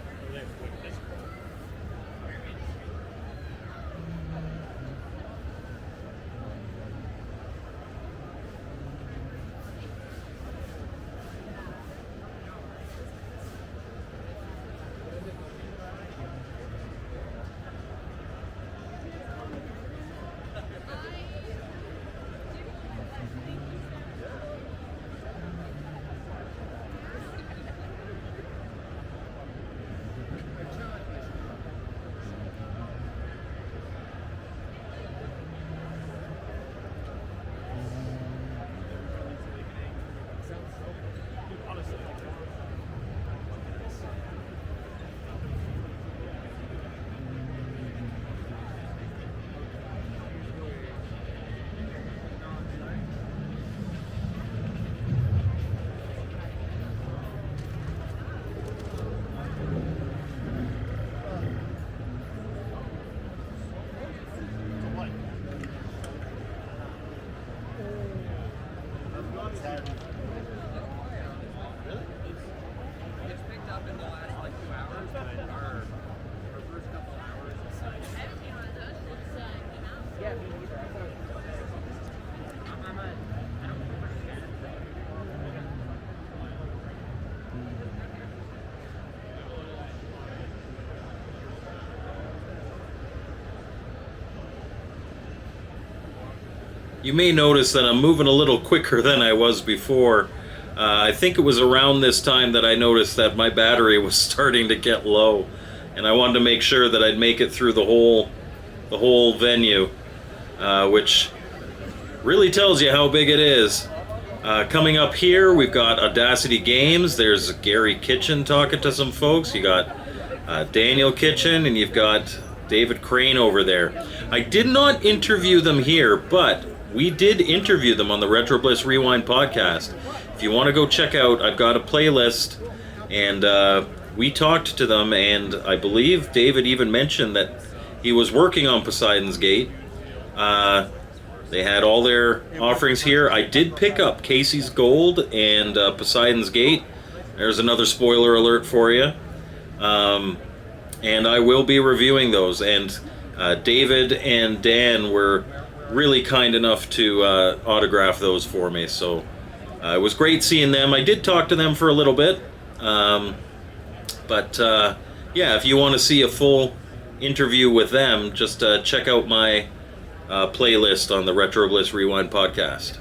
You may notice that I'm moving a little quicker than I was before. I think it was around this time that I noticed that my battery was starting to get low, and I wanted to make sure that I'd make it through the whole venue, which really tells you how big it is. Coming up here, we've got Audacity Games. There's Gary Kitchen talking to some folks. You got Daniel Kitchen, and you've got David Crane over there. I did not interview them here, but we did interview them on the Retro Bliss Rewind podcast. If you want to go check out, I've got a playlist, and we talked to them, and I believe David even mentioned that he was working on Poseidon's Gate. They had all their offerings here. I did pick up Casey's Gold and Poseidon's Gate. There's another spoiler alert for you. And I will be reviewing those, and David and Dan were really kind enough to autograph those for me, so it was great seeing them. I did talk to them for a little bit, but yeah, if you want to see a full interview with them, just check out my playlist on the Retro Bliss Rewind podcast.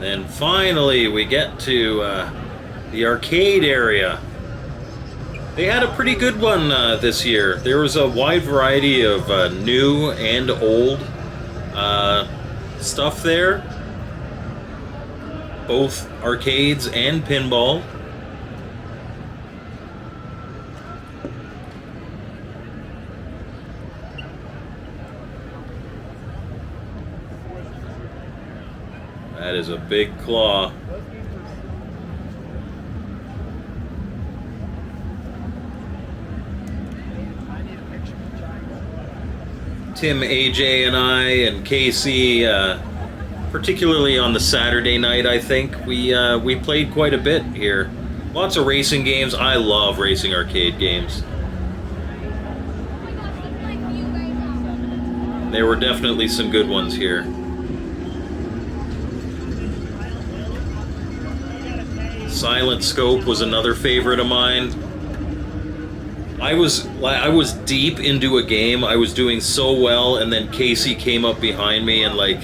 then finally we get to the arcade area. They had a pretty good one this year. There was a wide variety of new and old stuff there. Both arcades and pinball. That is a big claw. Tim, AJ, and I, and Casey, particularly on the Saturday night, I think, we played quite a bit here. Lots of racing games. I love racing arcade games. There were definitely some good ones here. Silent Scope was another favorite of mine. I was deep into a game. I was doing so well, and then Casey came up behind me and like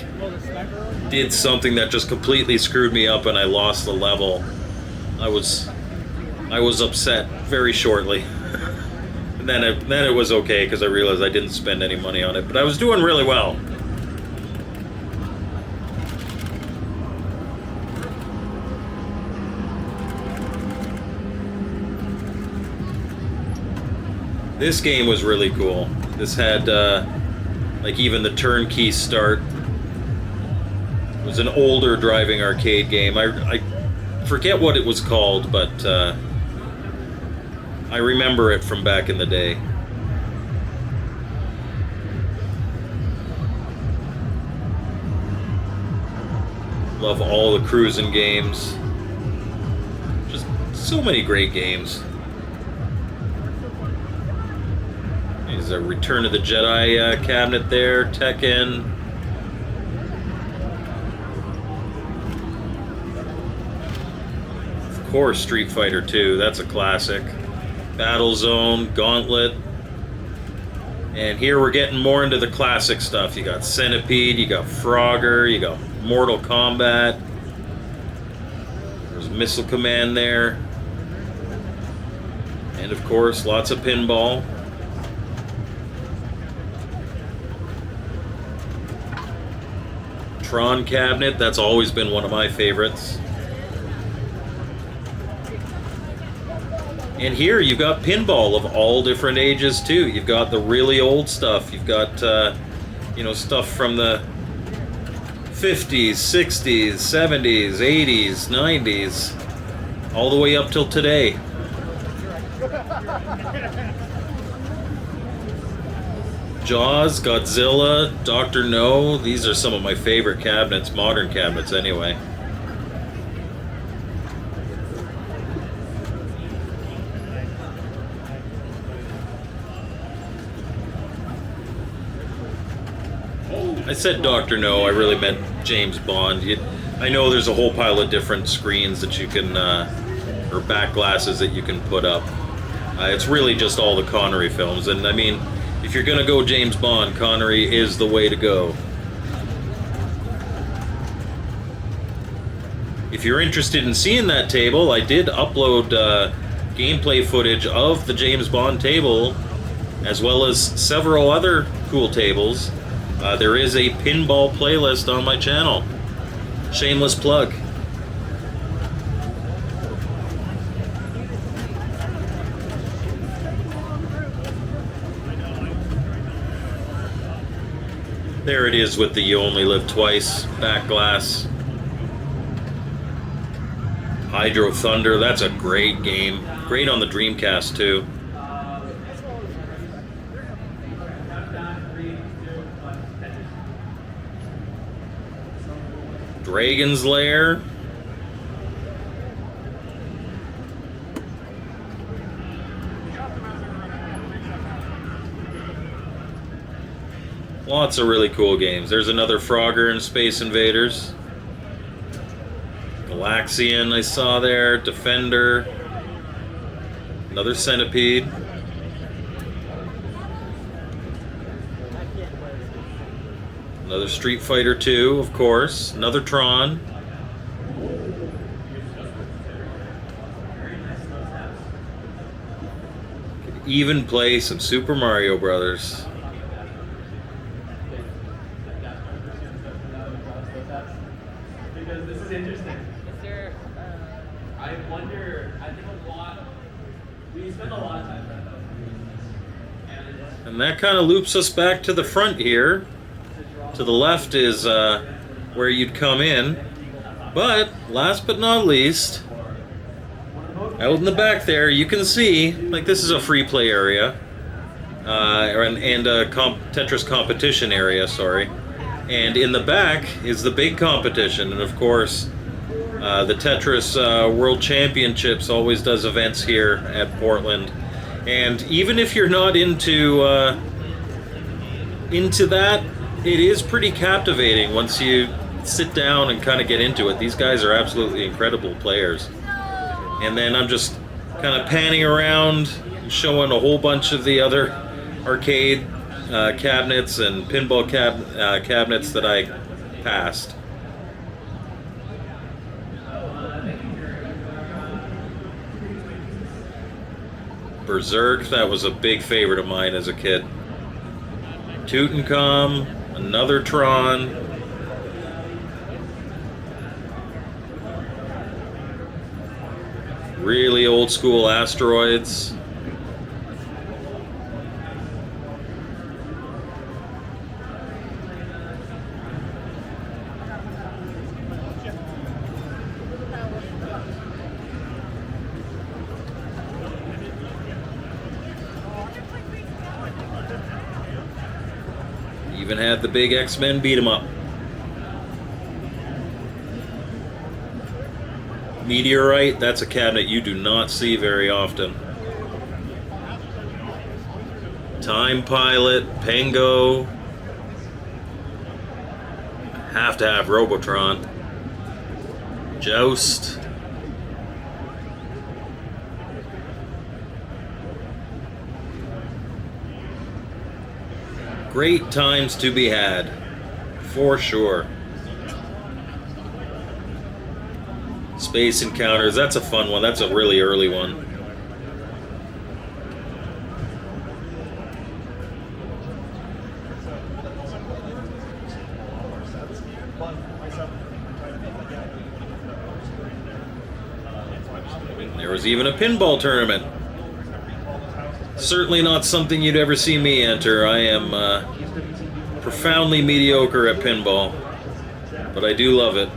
did something that just completely screwed me up, and I lost the level. I was upset very shortly. And then it was okay because I realized I didn't spend any money on it, but I was doing really well. This game was really cool. This had, like, even the turnkey start. It was an older driving arcade game. I forget what it was called, but I remember it from back in the day. Love all the cruising games. Just so many great games. There's a Return of the Jedi cabinet there, Tekken. Of course, Street Fighter 2, that's a classic. Battlezone, Gauntlet. And here we're getting more into the classic stuff. You got Centipede, you got Frogger, you got Mortal Kombat. There's Missile Command there. And of course, lots of pinball. Tron cabinet, that's always been one of my favorites. And here you've got pinball of all different ages too. You've got the really old stuff. You've got, you know, stuff from the 50s, 60s, 70s, 80s, 90s, all the way up till today. Jaws, Godzilla, Dr. No, these are some of my favorite cabinets, modern cabinets anyway. I said Dr. No, I really meant James Bond. I know there's a whole pile of different screens that you can, or back glasses that you can put up. It's really just all the Connery films, and I mean, if you're gonna go James Bond, Connery is the way to go. If you're interested in seeing that table, I did upload gameplay footage of the James Bond table, as well as several other cool tables. There is a pinball playlist on my channel. Shameless plug. There it is with the You Only Live Twice back glass. Hydro Thunder, that's a great game. Great on the Dreamcast too. Dragon's Lair. Lots of really cool games. There's another Frogger and Space Invaders. Galaxian I saw there. Defender. Another Centipede. Another Street Fighter 2, of course. Another Tron. even play some Super Mario Brothers. Because this is interesting. Is there, I wonder, I think a lot, we spend a lot of time trying to. And that kind of loops us back to the front here. To the left is where you'd come in. But, last but not least, out in the back there, you can see, like, this is a free play area. And a Tetris competition area, sorry. And in the back is the big competition. And of course, the Tetris World Championships always does events here at Portland. And even if you're not into that, it is pretty captivating once you sit down and kind of get into it. These guys are absolutely incredible players. And then I'm just kind of panning around, showing a whole bunch of the other arcade cabinets and pinball cabinets that I passed. Berserk, that was a big favorite of mine as a kid. Tutankhamun, another Tron. Really old school asteroids. Even had the big X-Men beat 'em up. Meteorite, that's a cabinet you do not see very often. Time Pilot, Pengo. Have to have Robotron. Joust. Great times to be had, for sure. Space Encounters, that's a fun one. That's a really early one. There was even a pinball tournament. Certainly not something you'd ever see me enter. I am profoundly mediocre at pinball, but I do love it.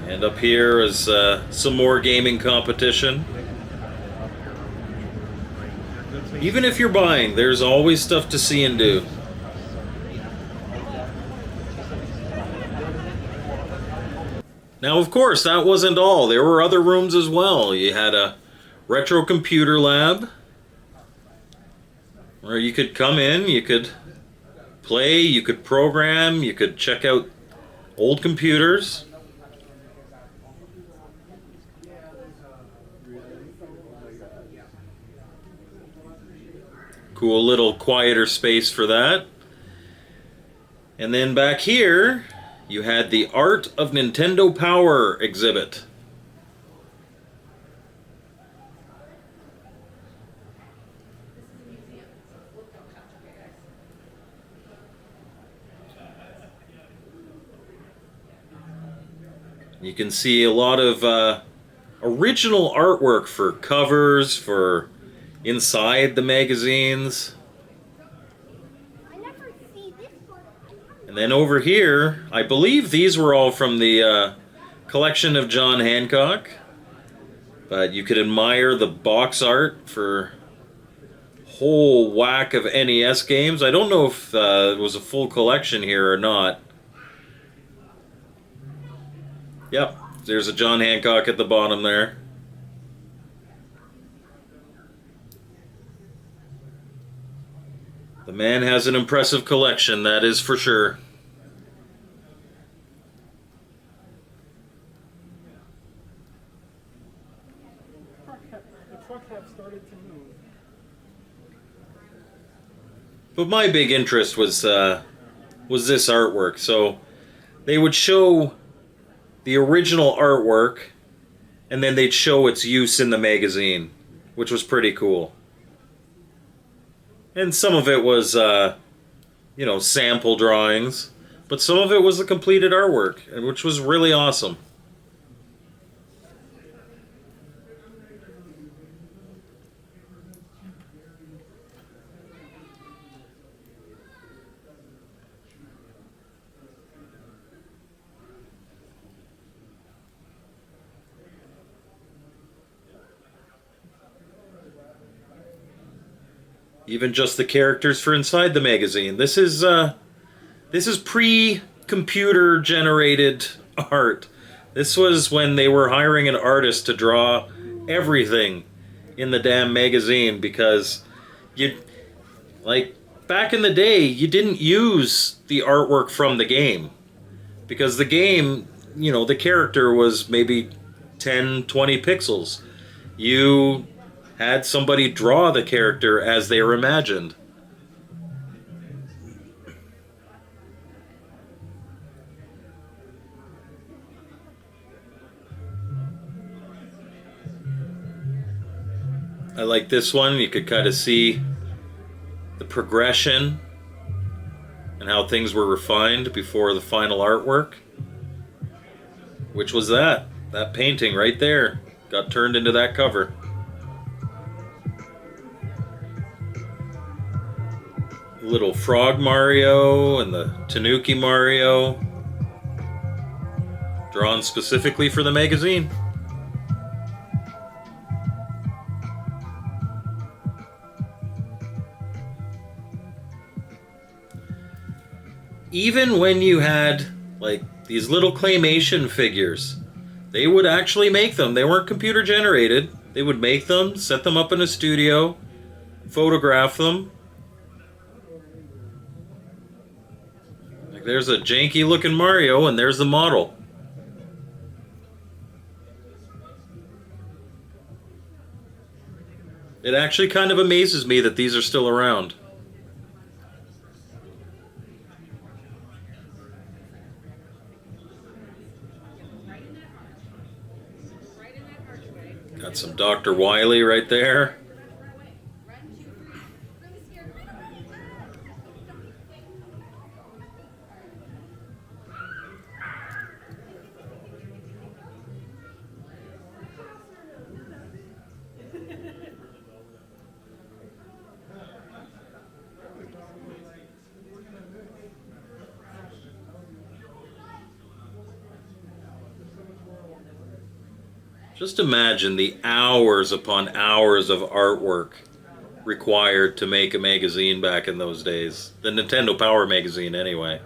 And up here is some more gaming competition. Even if you're buying, there's always stuff to see and do. Now, of course, that wasn't all. There were other rooms as well. You had a retro computer lab where you could come in, you could play, you could program, you could check out old computers. Cool little quieter space for that. And then back here, you had the Art of Nintendo Power exhibit. You can see a lot of original artwork for covers, for inside the magazines. And then over here, I believe these were all from the collection of John Hancock. But you could admire the box art for a whole whack of NES games. I don't know if it was a full collection here or not. Yep, there's a John Hancock at the bottom there. The man has an impressive collection, that is for sure. The truck have started to move. But my big interest was this artwork. So they would show the original artwork, and then they'd show its use in the magazine, which was pretty cool. And some of it was, sample drawings, but some of it was the completed artwork, which was really awesome. Even just the characters for inside the magazine. This is pre-computer generated art. This was when they were hiring an artist to draw everything in the damn magazine, because back in the day, you didn't use the artwork from the game, because the game, the character was maybe 10, 20 pixels. You had somebody draw the character as they were imagined. I like this one. You could kind of see the progression and how things were refined before the final artwork. Which was that painting right there got turned into that cover. Little Frog Mario and the Tanuki Mario, drawn specifically for the magazine. Even when you had these little claymation figures, they would actually make them. They weren't computer generated. They would make them, set them up in a studio, photograph them. There's a janky looking Mario, and there's the model. It actually kind of amazes me that these are still around. Got some Dr. Wily right there. Just imagine the hours upon hours of artwork required to make a magazine back in those days. The Nintendo Power magazine, anyway.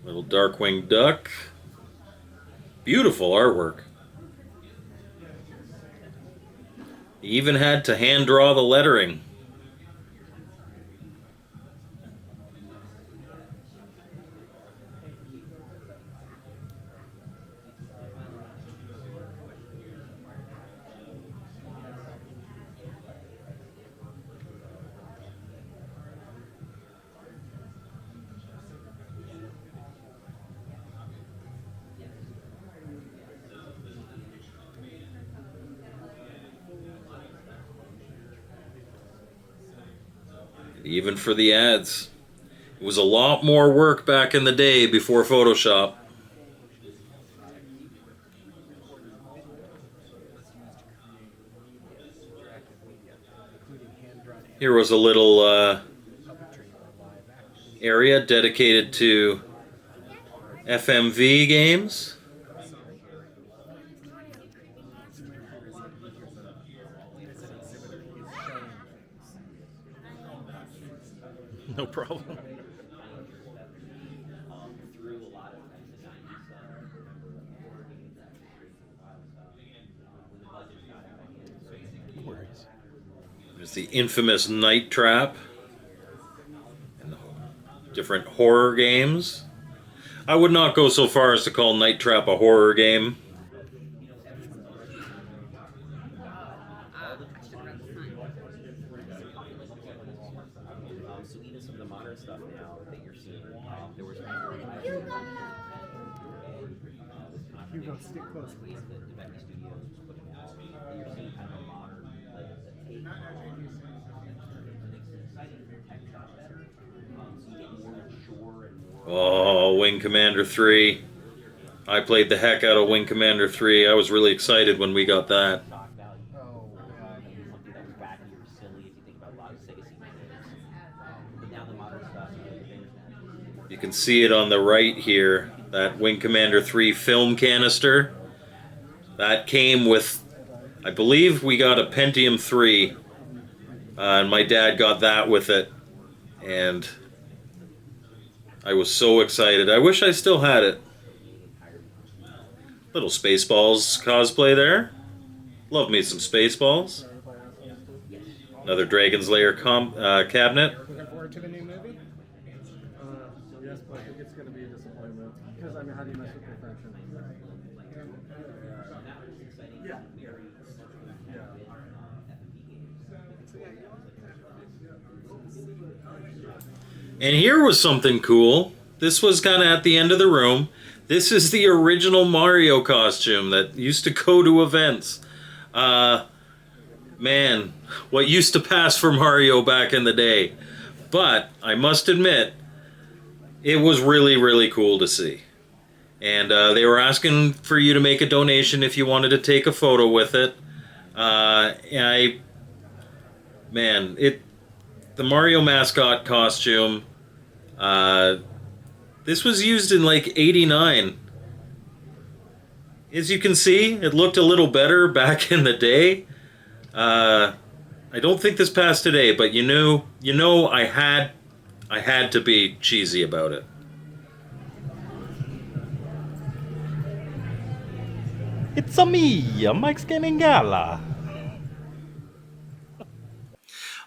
Little Darkwing Duck. Beautiful artwork. He even had to hand draw the lettering. Even for the ads. It was a lot more work back in the day before Photoshop. Here was a little area dedicated to FMV games. No problem. There's the infamous Night Trap. And different horror games. I would not go so far as to call Night Trap a horror game. So even some of the modern stuff now that you're seeing, there was Hugo, stick close. ways that the Becky Studios was putting out that you're seeing kind of a modern take on exciting tech shots. So you get more mature and more. Oh, Wing Commander 3. I played the heck out of Wing Commander 3. I was really excited when we got that. You can see it on the right here, that Wing Commander 3 film canister. That came with, I believe we got a Pentium 3, and my dad got that with it, and I was so excited. I wish I still had it. Little Spaceballs cosplay there. Love me some Spaceballs. Another Dragon's Lair cabinet. Looking forward to the new movie? Yes, but I think it's going to be a disappointment. Because, I mean, how do you mess with perfection? Yeah. And here was something cool. This was kind of at the end of the room. This is the original Mario costume that used to go to events. Man, what used to pass for Mario back in the day. But I must admit, it was really, really cool to see. And they were asking for you to make a donation if you wanted to take a photo with it. The Mario mascot costume, this was used in like '89. As you can see, it looked a little better back in the day. I don't think this passed today, but you know, I had to be cheesy about it. It's a me, mikesgaminggala.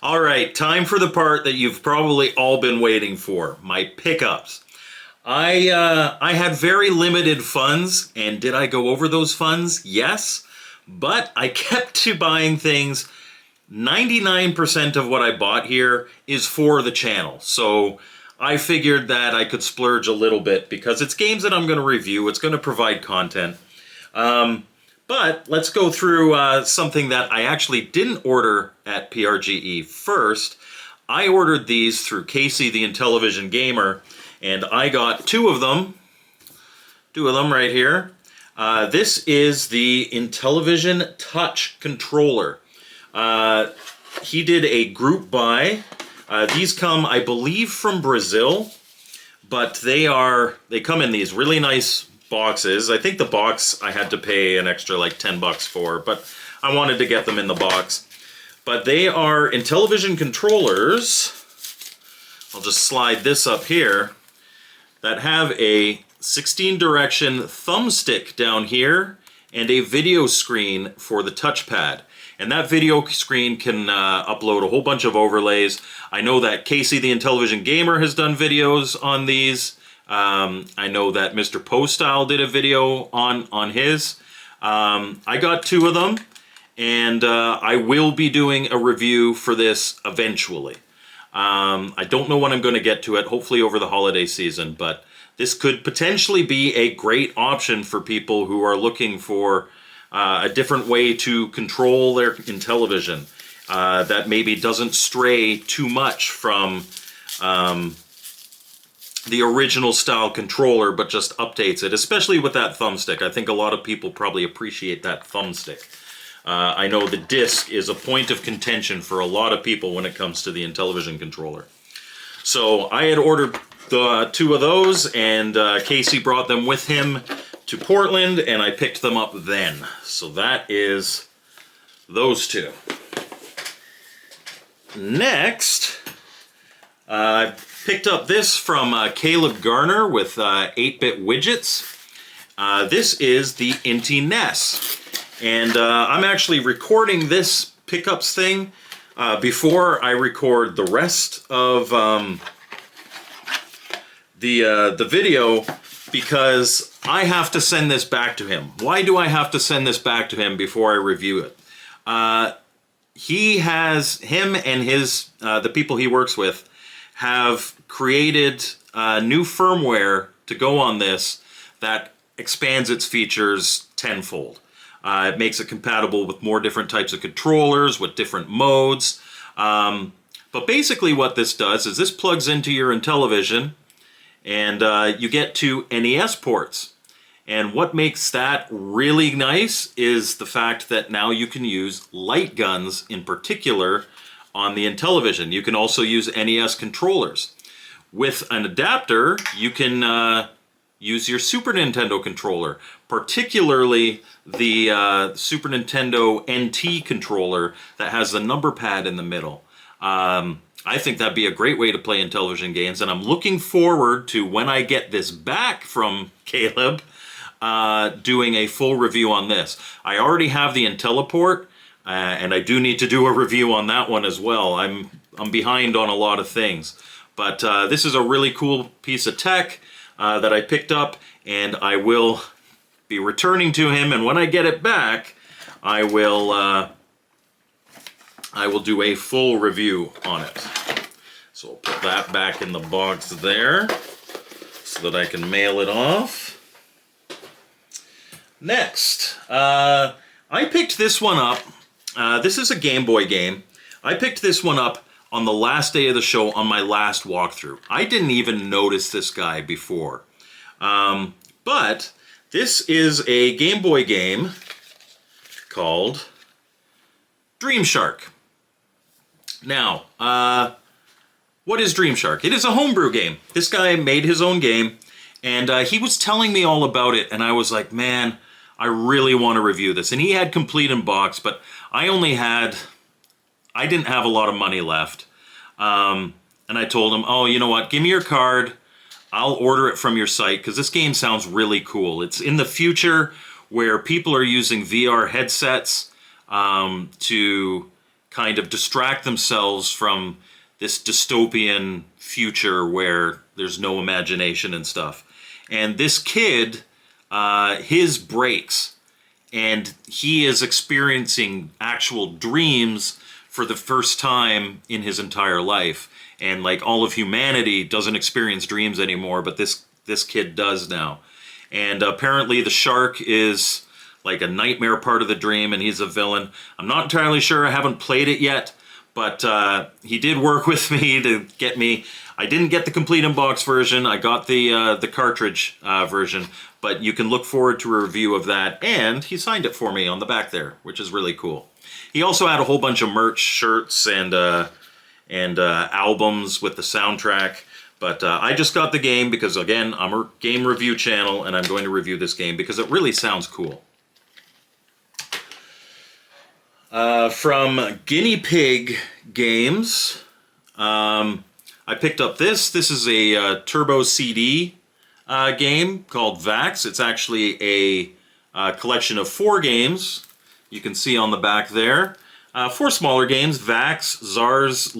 All right, time for the part that you've probably all been waiting for, my pickups. I had very limited funds, and did I go over those funds? Yes, but I kept to buying things. 99% of what I bought here is for the channel, so I figured that I could splurge a little bit because it's games that I'm going to review. It's going to provide content. But let's go through something that I actually didn't order at PRGE first. I ordered these through Casey, the Intellivision gamer, and I got two of them right here. This is the Intellivision Touch controller. He did a group buy. These come, I believe, from Brazil, but they come in these really nice boxes. I think the box I had to pay an extra like $10 for, but I wanted to get them in the box. But they are Intellivision controllers. I'll just slide this up here. That have a 16-direction thumbstick down here and a video screen for the touchpad. And that video screen can upload a whole bunch of overlays. I know that Casey, the Intellivision gamer, has done videos on these. I know that Mr. Postyle did a video on his. I got two of them, and I will be doing a review for this eventually. I don't know when I'm going to get to it, hopefully over the holiday season, but this could potentially be a great option for people who are looking for a different way to control their Intellivision that maybe doesn't stray too much from the original style controller, but just updates it, especially with that thumbstick. I think a lot of people probably appreciate that thumbstick. I know the disc is a point of contention for a lot of people when it comes to the Intellivision controller. So I had ordered the two of those, and Casey brought them with him to Portland, and I picked them up then. So that is those two. Next, I picked up this from Caleb Garner with 8-Bit Widgets. This is the Inti NES. And I'm actually recording this pickups thing before I record the rest of the video because I have to send this back to him. Why do I have to send this back to him before I review it? Him and his the people he works with have created new firmware to go on this that expands its features tenfold. It makes it compatible with more different types of controllers, with different modes. But basically what this does is this plugs into your Intellivision, and you get two NES ports. And what makes that really nice is the fact that now you can use light guns in particular on the Intellivision. You can also use NES controllers. With an adapter, you can use your Super Nintendo controller, particularly the Super Nintendo NT controller that has the number pad in the middle. I think that'd be a great way to play Intellivision games, and I'm looking forward to, when I get this back from Caleb, doing a full review on this. I already have the Intelliport, and I do need to do a review on that one as well. I'm behind on a lot of things. But this is a really cool piece of tech that I picked up, and I will be returning to him, and when I get it back, I will do a full review on it. So I'll put that back in the box there so that I can mail it off. Next, I picked this one up. This is a Game Boy game. I picked this one up on the last day of the show on my last walkthrough. I didn't even notice this guy before. But this is a Game Boy game called Dream Shark. Now, what is Dream Shark? It is a homebrew game. This guy made his own game, and he was telling me all about it, and I was like, man, I really want to review this. And he had complete in box, but I didn't have a lot of money left. And I told him, oh, you know what, give me your card. I'll order it from your site, because this game sounds really cool. It's in the future where people are using VR headsets to kind of distract themselves from this dystopian future where there's no imagination and stuff. And this kid, his breaks, and he is experiencing actual dreams for the first time in his entire life. And like all of humanity doesn't experience dreams anymore, but this kid does now. And apparently the shark is like a nightmare part of the dream, and he's a villain. I'm not entirely sure. I haven't played it yet, but he did work with me to get me. I didn't get the complete in-box version. I got the cartridge version, but you can look forward to a review of that. And he signed it for me on the back there, which is really cool. He also had a whole bunch of merch, shirts, and albums with the soundtrack. But I just got the game because, again, I'm a game review channel, and I'm going to review this game because it really sounds cool. From Guinea Pig Games, I picked up this. This is a Turbo CD game called Vax. It's actually a collection of 4 games. You can see on the back there. 4 smaller games: Vax, Zars,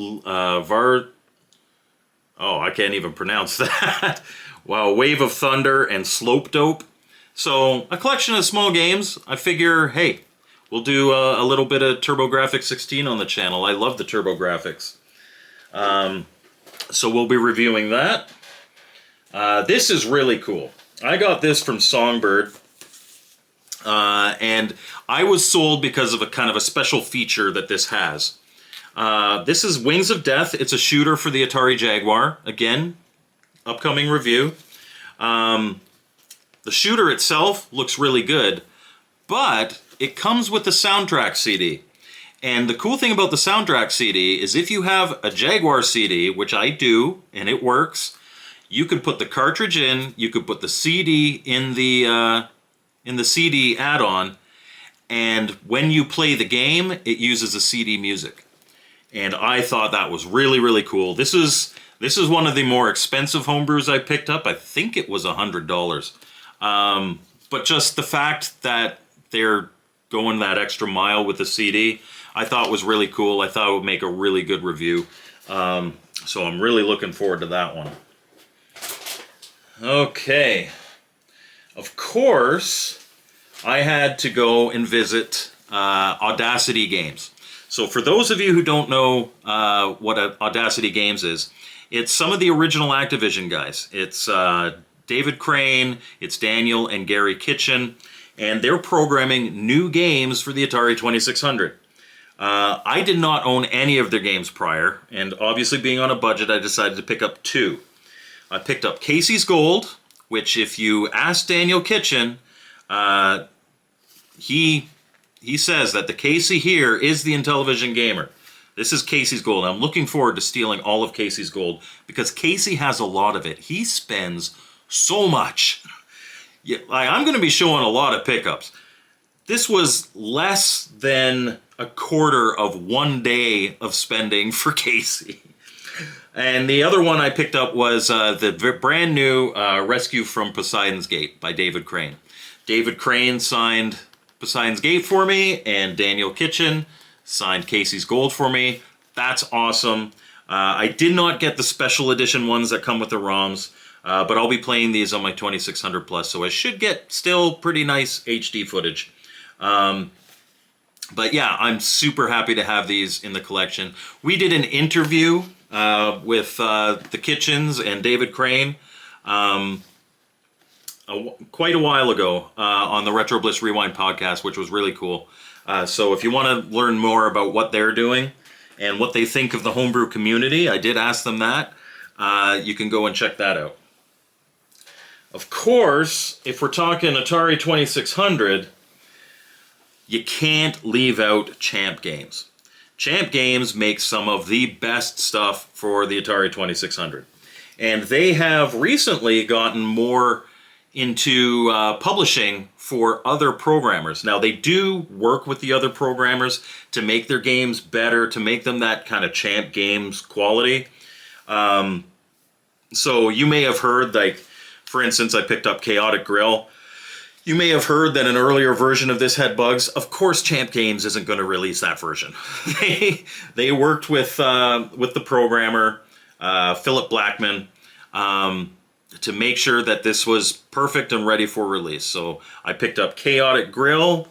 I can't even pronounce that. Wow, Wave of Thunder, and Slope Dope. So, a collection of small games. I figure, hey, we'll do a little bit of TurboGrafx 16 on the channel. I love the TurboGrafx. So we'll be reviewing that. This is really cool. I got this from Songbird. And I was sold because of a kind of a special feature that this has. This is Wings of Death. It's a shooter for the Atari Jaguar. Again, upcoming review. The shooter itself looks really good, but it comes with the soundtrack CD. And the cool thing about the soundtrack CD is if you have a Jaguar CD, which I do, and it works, you could put the cartridge in, you could put the CD in the CD add-on, and when you play the game, it uses the CD music. And I thought that was really, really cool. This is one of the more expensive homebrews I picked up. I think it was $100. But just the fact that they're going that extra mile with the CD, I thought was really cool. I thought it would make a really good review. So I'm really looking forward to that one. Okay. Of course, I had to go and visit Audacity Games. So for those of you who don't know what Audacity Games is, it's some of the original Activision guys. It's David Crane, it's Daniel and Gary Kitchen, and they're programming new games for the Atari 2600. I did not own any of their games prior, and obviously being on a budget, I decided to pick up two. I picked up Casey's Gold, which if you ask Daniel Kitchen, he says that the Casey here is the Intellivision gamer. This is Casey's Gold. I'm looking forward to stealing all of Casey's Gold because Casey has a lot of it. He spends so much. Yeah, I'm going to be showing a lot of pickups. This was less than a quarter of 1 day of spending for Casey. And the other one I picked up was the brand new Rescue from Poseidon's Gate by David Crane. David Crane signed Poseidon's Gate for me, and Daniel Kitchen signed Casey's Gold for me. That's awesome. I did not get the special edition ones that come with the ROMs, but I'll be playing these on my 2600 Plus, so I should get still pretty nice HD footage. But yeah, I'm super happy to have these in the collection. We did an interview with the Kitchens and David Crane quite a while ago on the Retro Bliss Rewind podcast, which was really cool. So if you want to learn more about what they're doing and what they think of the homebrew community, I did ask them that. You can go and check that out. Of course, if we're talking Atari 2600, you can't leave out Champ Games. Champ Games makes some of the best stuff for the Atari 2600. And they have recently gotten more into publishing for other programmers. Now, they do work with the other programmers to make their games better, to make them that kind of Champ Games quality. So you may have heard, like, for instance, I picked up Chaotic Grill. You may have heard that an earlier version of this had bugs. Of course, Champ Games isn't going to release that version. They worked with the programmer, Philip Blackman, to make sure that this was perfect and ready for release. So I picked up Chaotic Grill.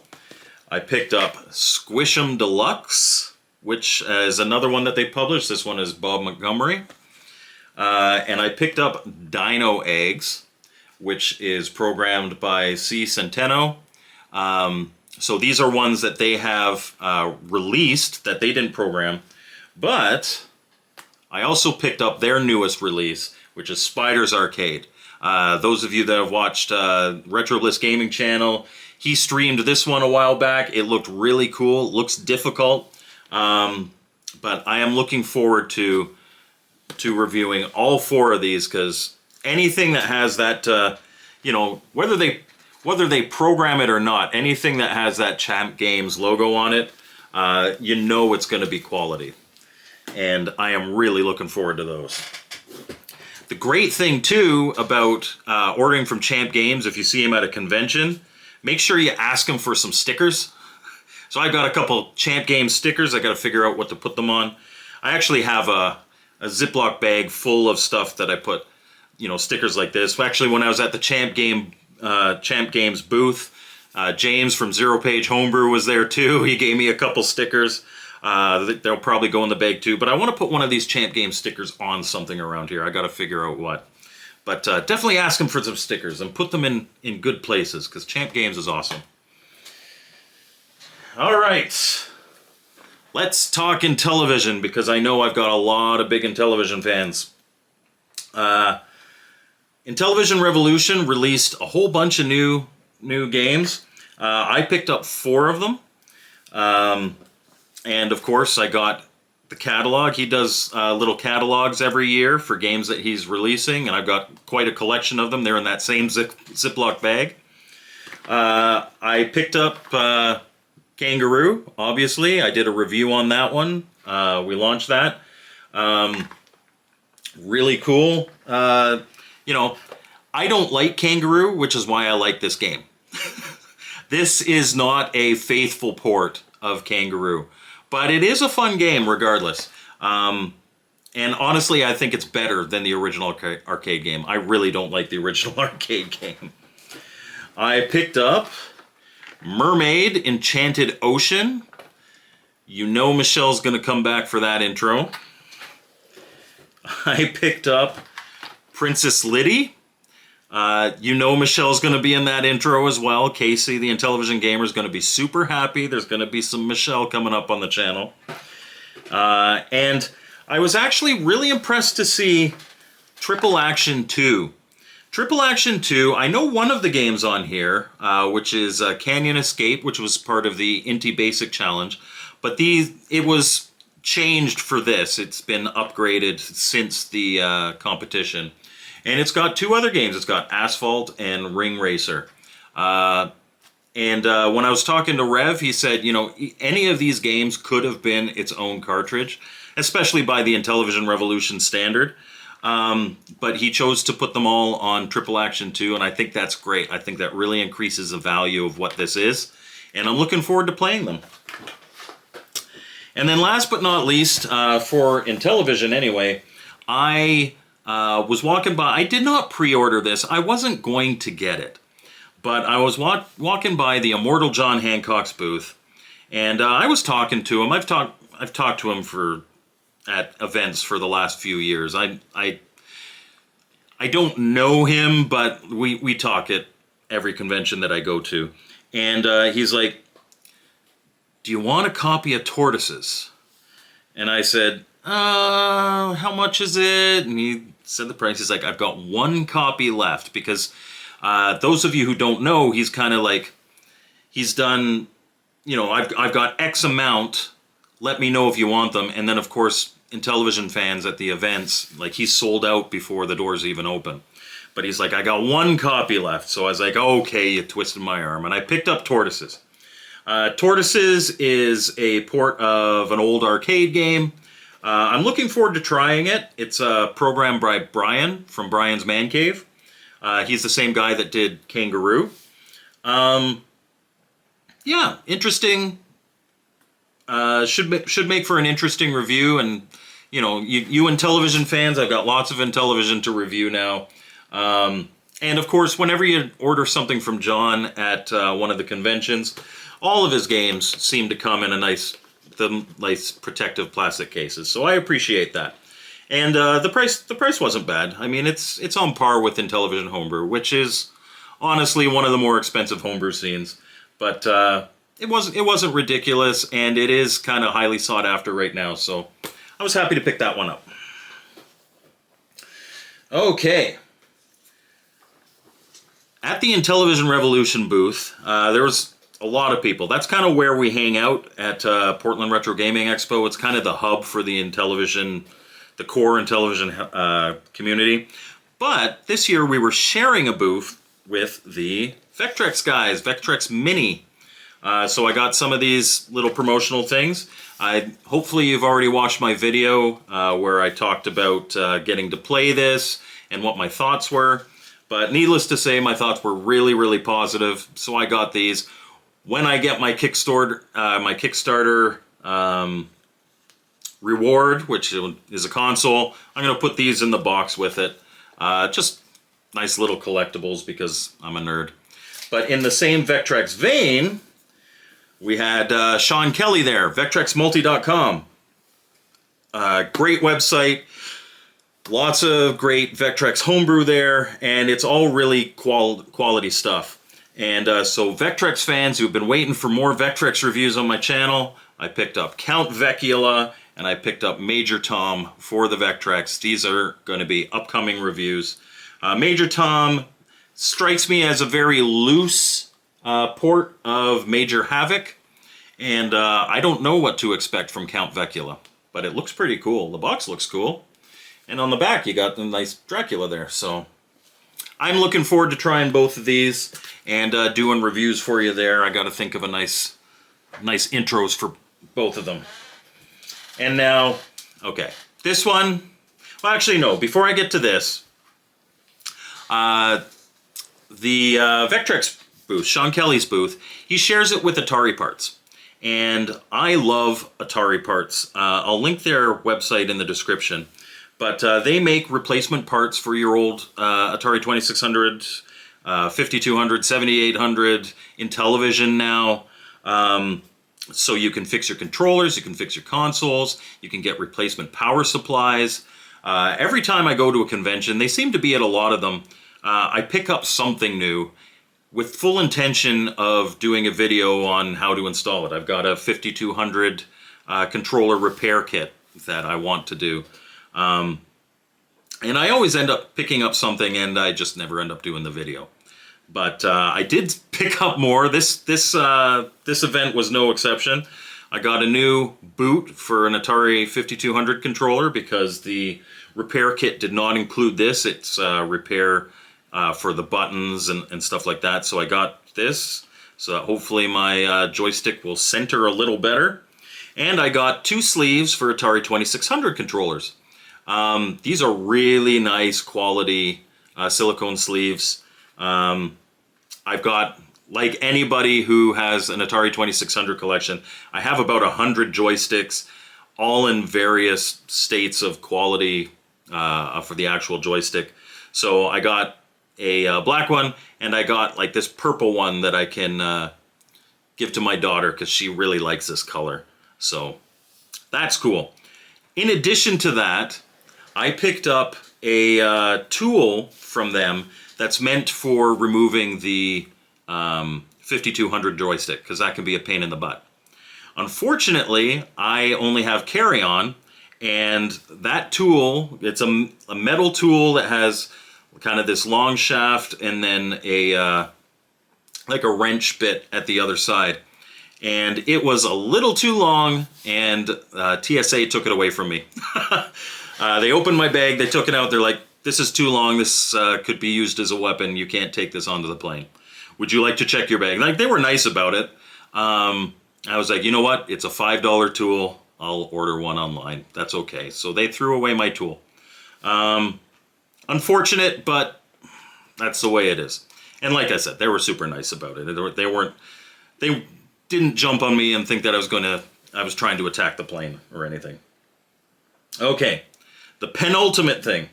I picked up Squish 'em Deluxe, which is another one that they published. This one is Bob Montgomery. And I picked up Dino Eggs, which is programmed by C. Centeno. So these are ones that they have released that they didn't program. But I also picked up their newest release, which is Spider's Arcade. Those of you that have watched Retro Bliss Gaming Channel, he streamed this one a while back. It looked really cool. It looks difficult. But I am looking forward to reviewing all four of these, because anything that has that, whether they program it or not, anything that has that Champ Games logo on it, it's going to be quality. And I am really looking forward to those. The great thing, too, about ordering from Champ Games, if you see him at a convention, make sure you ask him for some stickers. So I've got a couple Champ Games stickers. I got to figure out what to put them on. I actually have a Ziploc bag full of stuff that I put, stickers like this. Actually, when I was at the Champ Games booth, James from Zero Page Homebrew was there too. He gave me a couple stickers. They'll probably go in the bag too. But I want to put one of these Champ Games stickers on something around here. I got to figure out what. But definitely ask him for some stickers and put them in good places, because Champ Games is awesome. All right. Let's talk Intellivision, because I know I've got a lot of big Intellivision fans. Intellivision Revolution released a whole bunch of new games. I picked up 4 of them. And of course, I got the catalog. He does little catalogs every year for games that he's releasing, and I've got quite a collection of them. They're in that same Ziploc bag. I picked up Kangaroo, obviously. I did a review on that one. We launched that. Really cool. I don't like Kangaroo, which is why I like this game. This is not a faithful port of Kangaroo, but it is a fun game regardless. And And honestly, I think it's better than the original arcade game. I really don't like the original arcade game. I picked up Mermaid Enchanted Ocean. You know Michelle's going to come back for that intro. I picked up Princess Liddy. You know Michelle's going to be in that intro as well. Casey, the Intellivision gamer, is going to be super happy. There's going to be some Michelle coming up on the channel. And I was actually really impressed to see Triple Action 2. Triple Action 2, I know one of the games on here, which is Canyon Escape, which was part of the Inti Basic Challenge. But it was changed for this. It's been upgraded since the competition. And it's got 2 other games. It's got Asphalt and Ring Racer. And when I was talking to Rev, he said, you know, any of these games could have been its own cartridge, especially by the Intellivision Revolution standard. But he chose to put them all on Triple Action 2, and I think that's great. I think that really increases the value of what this is, and I'm looking forward to playing them. And then last but not least, for Intellivision anyway, I was walking by. I did not pre-order this. I wasn't going to get it. But I was walking by the Immortal John Hancock's booth, and I was talking to him. I've talked to him at events for the last few years. I don't know him, but we talk at every convention that I go to. And he's like, "Do you want a copy of Tortoises?" And I said, "How much is it?" And he said the price. He's like, "I've got 1 copy left," because those of you who don't know, he's kind of like, he's done, you know, I've got X amount, let me know if you want them. And then, of course, Intellivision fans at the events, like, he's sold out before the doors even open. But he's like, "I got 1 copy left." So I was like, "Okay, you twisted my arm." And I picked up Tortoises. Tortoises is a port of an old arcade game. I'm looking forward to trying it. It's programmed by Brian from Brian's Man Cave. He's the same guy that did Kangaroo. Yeah, interesting. Should make for an interesting review. And, you know, you Intellivision fans, I've got lots of Intellivision to review now. And, of course, whenever you order something from John at one of the conventions, all of his games seem to come in nice protective plastic cases. So I appreciate that. And the price wasn't bad. I mean, it's on par with Intellivision Homebrew, which is honestly one of the more expensive homebrew scenes. But it wasn't ridiculous, and it is kind of highly sought after right now. So I was happy to pick that one up. Okay. At the Intellivision Revolution booth, there was a lot of people. That's kind of where we hang out at Portland Retro Gaming Expo. It's kind of the hub for the Intellivision, the core Intellivision community. But this year we were sharing a booth with the Vectrex guys, Vectrex Mini. So I got some of these little promotional things. Hopefully you've already watched my video where I talked about getting to play this and what my thoughts were. But needless to say, my thoughts were really, really positive. So I got these. When I get my Kickstarter reward, which is a console, I'm going to put these in the box with it. Just nice little collectibles because I'm a nerd. But in the same Vectrex vein, we had Sean Kelly there, VectrexMulti.com. Great website. Lots of great Vectrex homebrew there, and it's all really quality stuff. And so Vectrex fans who've been waiting for more Vectrex reviews on my channel, I picked up Count Vecula and I picked up Major Tom for the Vectrex. These are going to be upcoming reviews. Major Tom strikes me as a very loose port of Major Havoc, and I don't know what to expect from Count Vecula, but it looks pretty cool. The box looks cool. And on the back, you got the nice Dracula there. So I'm looking forward to trying both of these and doing reviews for you there. I got to think of a nice intros for both of them. And now, okay, this one. Well, actually, no. Before I get to this, the Vectrex booth, Sean Kelly's booth, he shares it with Atari Parts. And I love Atari Parts. I'll link their website in the description. But they make replacement parts for your old Atari 2600, 5200, 7800, Intellivision now. So you can fix your controllers, you can fix your consoles, you can get replacement power supplies. Every time I go to a convention, they seem to be at a lot of them, I pick up something new with full intention of doing a video on how to install it. I've got a 5200 controller repair kit that I want to do. And I always end up picking up something and I just never end up doing the video. But I did pick up more. This event was no exception. I got a new boot for an Atari 5200 controller because the repair kit did not include this. It's repair for the buttons and stuff like that. So I got this. So hopefully my joystick will center a little better. And I got 2 sleeves for Atari 2600 controllers. These are really nice quality silicone sleeves. I've got, like anybody who has an Atari 2600 collection, I have about 100 joysticks, all in various states of quality for the actual joystick. So I got a black one, and I got like this purple one that I can give to my daughter because she really likes this color. So that's cool. In addition to that, I picked up a tool from them that's meant for removing the 5200 joystick, because that can be a pain in the butt. Unfortunately, I only have carry-on, and that tool, it's a metal tool that has kind of this long shaft and then a like a wrench bit at the other side. And it was a little too long, and TSA took it away from me. They opened my bag, they took it out, they're like, this is too long, this could be used as a weapon, you can't take this onto the plane. Would you like to check your bag? Like, they were nice about it. I was like, you know what, it's a $5 tool, I'll order one online, that's okay. So they threw away my tool. Unfortunate, but that's the way it is. And like I said, they were super nice about it. They didn't jump on me and think that I was trying to attack the plane or anything. Okay, the penultimate thing.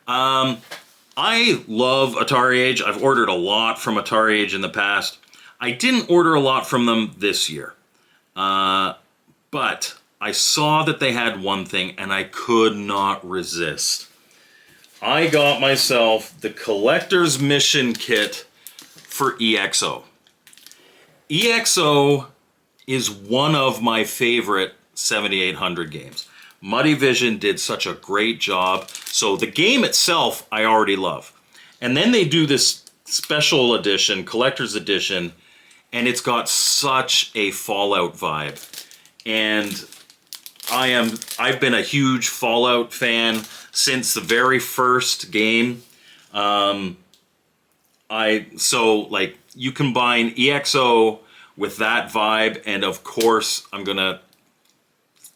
I love Atari Age. I've ordered a lot from Atari Age in the past. I didn't order a lot from them this year. But I saw that they had one thing and I could not resist. I got myself the Collector's Mission Kit for EXO. EXO is one of my favorite 7800 games. Muddy Vision did such a great job. So the game itself, I already love. And then they do this special edition, collector's edition, and it's got such a Fallout vibe. And I've been a huge Fallout fan since the very first game. So like you combine EXO with that vibe, and of course I'm gonna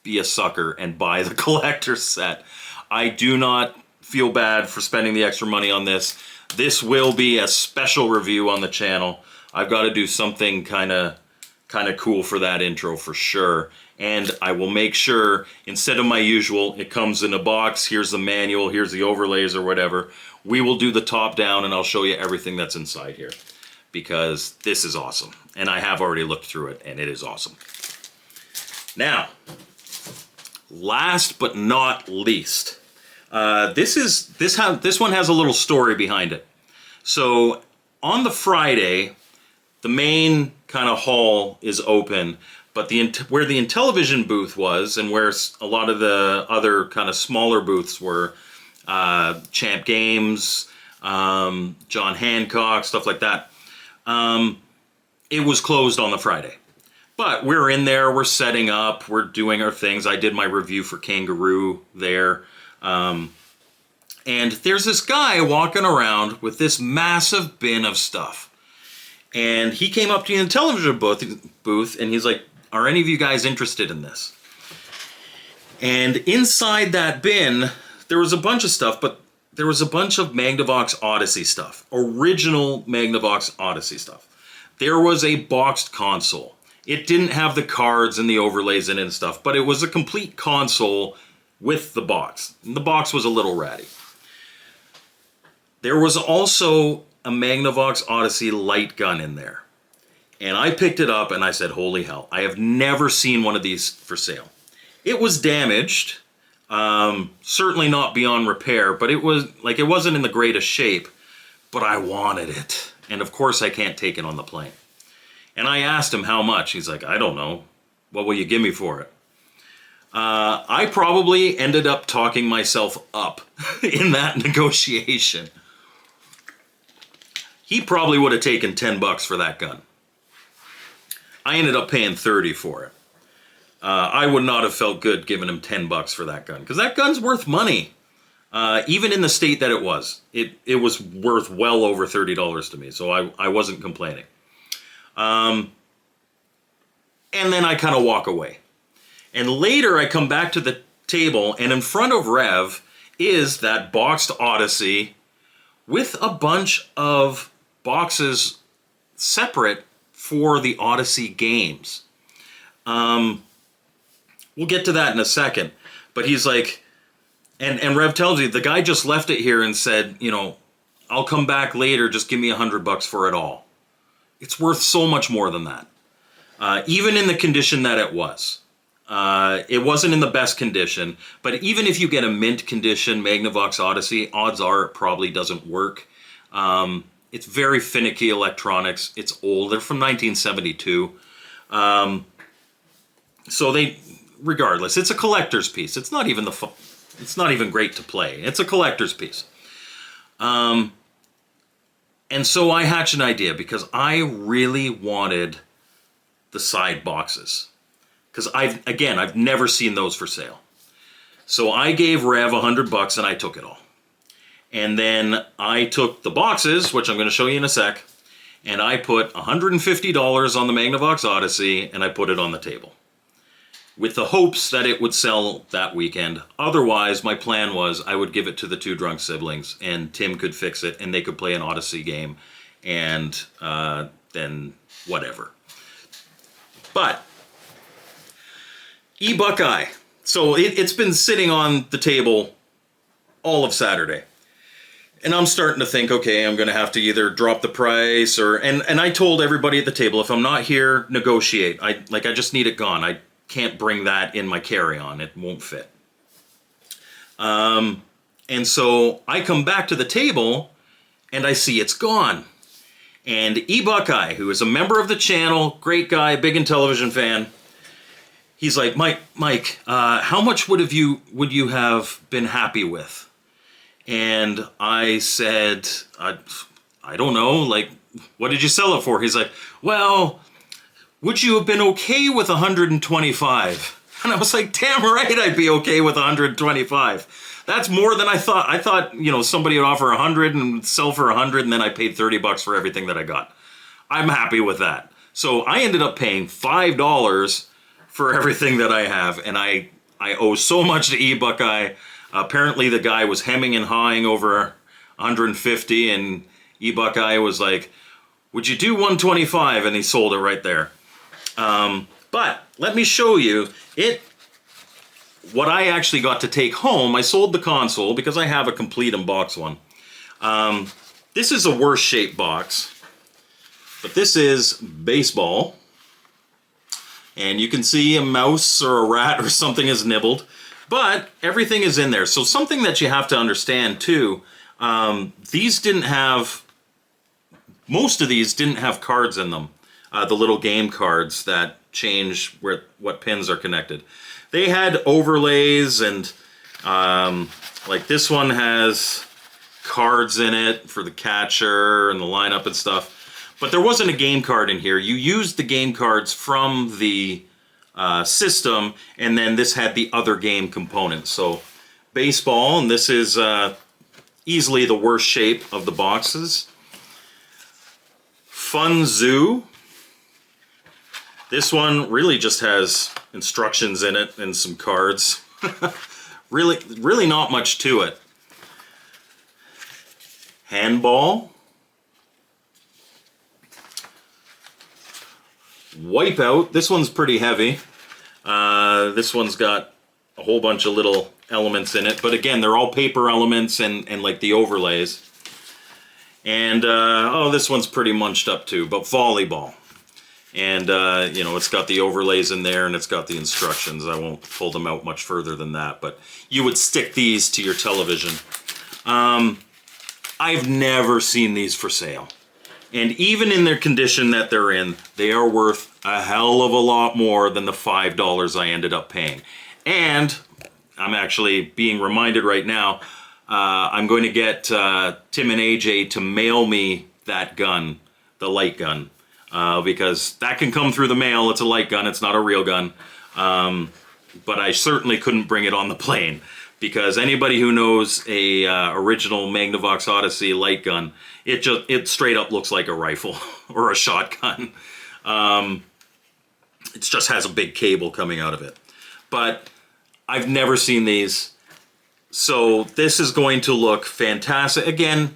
be a sucker and buy the collector's set. I do not feel bad for spending the extra money on this. This will be a special review on the channel. I've got to do something kind of cool for that intro for sure. And I will make sure, instead of my usual, it comes in a box, here's the manual, here's the overlays or whatever, we will do the top down and I'll show you everything that's inside here. Because this is awesome. And I have already looked through it and it is awesome. Now, last but not least, this one has a little story behind it. So on the Friday, the main kind of hall is open, but where the Intellivision booth was and where a lot of the other kind of smaller booths were, Champ Games, John Hancock, stuff like that, it was closed on the Friday. But we're in there, we're setting up, we're doing our things. I did my review for Kangaroo there. And there's this guy walking around with this massive bin of stuff. And he came up to the Intellivision booth and he's like, are any of you guys interested in this? And inside that bin, there was a bunch of stuff, but there was a bunch of Magnavox Odyssey stuff. Original Magnavox Odyssey stuff. There was a boxed console. It didn't have the cards and the overlays in it and stuff, but it was a complete console with the box. And the box was a little ratty. There was also a Magnavox Odyssey light gun in there. And I picked it up and I said, holy hell, I have never seen one of these for sale. It was damaged, certainly not beyond repair, but it wasn't in the greatest shape, but I wanted it. And of course I can't take it on the plane. And I asked him how much. He's like, I don't know. What will you give me for it? I probably ended up talking myself up in that negotiation. He probably would have taken $10 for that gun. I ended up paying $30 for it. I would not have felt good giving him $10 for that gun, because that gun's worth money. Even in the state that it was. It was worth well over $30 to me, so I wasn't complaining. And then I kind of walk away. And later I come back to the table, and in front of Rev is that boxed Odyssey with a bunch of boxes separate for the Odyssey games. We'll get to that in a second. But he's like, and Rev tells you, the guy just left it here and said, you know, I'll come back later, just give me $100 for it all. It's worth so much more than that. Even in the condition that it was. It wasn't in the best condition, but even if you get a mint condition Magnavox Odyssey, odds are it probably doesn't work. It's very finicky electronics. It's old. They're from 1972. So regardless, it's a collector's piece. It's not even it's not even great to play. It's a collector's piece. And so I hatched an idea because I really wanted the side boxes. Because I've never seen those for sale. So I gave Rev $100 and I took it all. And then I took the boxes, which I'm going to show you in a sec, and I put $150 on the Magnavox Odyssey and I put it on the table, with the hopes that it would sell that weekend. Otherwise, my plan was I would give it to the two drunk siblings and Tim could fix it and they could play an Odyssey game and then whatever. But E-Buckeye. So it's been sitting on the table all of Saturday. And I'm starting to think, okay, I'm going to have to either drop the price or... And I told everybody at the table, if I'm not here, negotiate. I just need it gone. I can't bring that in my carry-on. It won't fit. And so I come back to the table and I see it's gone. And E-Buckeye, who is a member of the channel, great guy, big Intellivision fan, he's like, Mike, how much would you have been happy with? And I said, I don't know, like, what did you sell it for? He's like, well, would you have been okay with 125? And I was like, damn right I'd be okay with 125. That's more than I thought. I thought, you know, somebody would offer 100 and sell for 100 and then I paid $30 for everything that I got. I'm happy with that. So I ended up paying $5 for everything that I have, and I owe so much to E-Buckeye. Apparently the guy was hemming and hawing over 150, and E-Buckeye was like, would you do 125? And he sold it right there. But let me show you what I actually got to take home. I sold the console because I have a complete in-box one. This is a worse shaped box, but this is baseball. And you can see a mouse or a rat or something is nibbled, but everything is in there. So something that you have to understand too, most of these didn't have cards in them. The little game cards that change what pins are connected. They had overlays and like this one has cards in it for the catcher and the lineup and stuff. But there wasn't a game card in here. You used the game cards from the system, and then this had the other game components. So baseball, and this is easily the worst shape of the boxes. Fun Zoo. This one really just has instructions in it and some cards. really not much to it. Handball. Wipeout. This one's pretty heavy. This one's got a whole bunch of little elements in it, but again, they're all paper elements and like the overlays. And, oh, this one's pretty munched up too, but volleyball. And, you know, it's got the overlays in there and it's got the instructions. I won't pull them out much further than that, but you would stick these to your television. I've never seen these for sale. And even in their condition that they're in, they are worth a hell of a lot more than the $5 I ended up paying. And I'm actually being reminded right now, I'm going to get Tim and AJ to mail me that gun, the light gun, because that can come through the mail. It's a light gun, it's not a real gun. But I certainly couldn't bring it on the plane, because anybody who knows a original Magnavox Odyssey light gun, it straight up looks like a rifle or a shotgun. It just has a big cable coming out of it. But I've never seen these, so this is going to look fantastic. Again,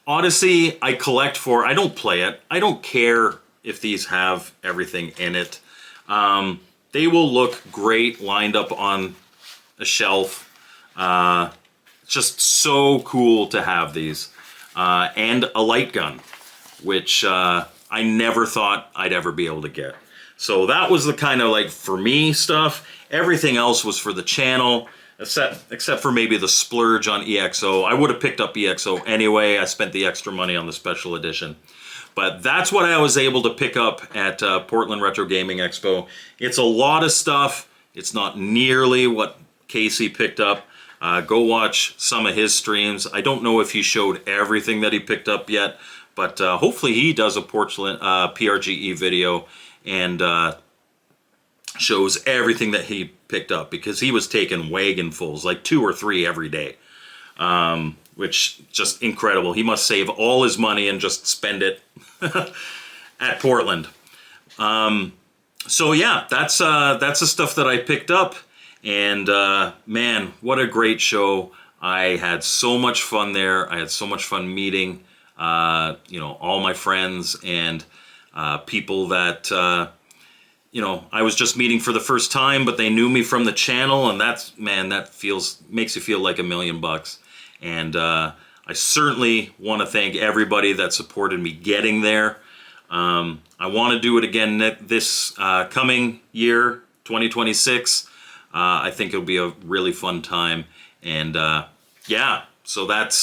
Odyssey I collect for, I don't play it. I don't care if these have everything in it. They will look great lined up on a shelf. It's just so cool to have these. And a light gun, which I never thought I'd ever be able to get. So that was the kind of like for me stuff. Everything else was for the channel, except for maybe the splurge on EXO. I would have picked up EXO anyway. I spent the extra money on the special edition. But that's what I was able to pick up at Portland Retro Gaming Expo. It's a lot of stuff. It's not nearly what Casey picked up. Go watch some of his streams. I don't know if he showed everything that he picked up yet, but hopefully he does a Portland PRGE video and shows everything that he picked up, because he was taking wagonfuls, like 2 or 3 every day, which just incredible. He must save all his money and just spend it at Portland. So yeah, that's the stuff that I picked up. And man, what a great show. I had so much fun there. I had so much fun meeting, you know, all my friends and people that, you know, I was just meeting for the first time, but they knew me from the channel, and that's, man, that makes you feel like $1 million. And I certainly want to thank everybody that supported me getting there. I want to do it again this coming year, 2026. I think it'll be a really fun time. And yeah, so that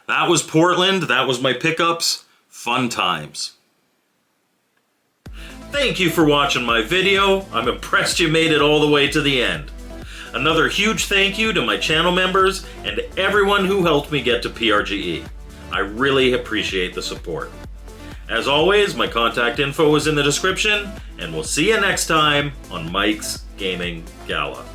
was Portland. That was my pickups. Fun times. Thank you for watching my video. I'm impressed you made it all the way to the end. Another huge thank you to my channel members and everyone who helped me get to PRGE. I really appreciate the support. As always, my contact info is in the description, and we'll see you next time on Mike's Gaming Gala.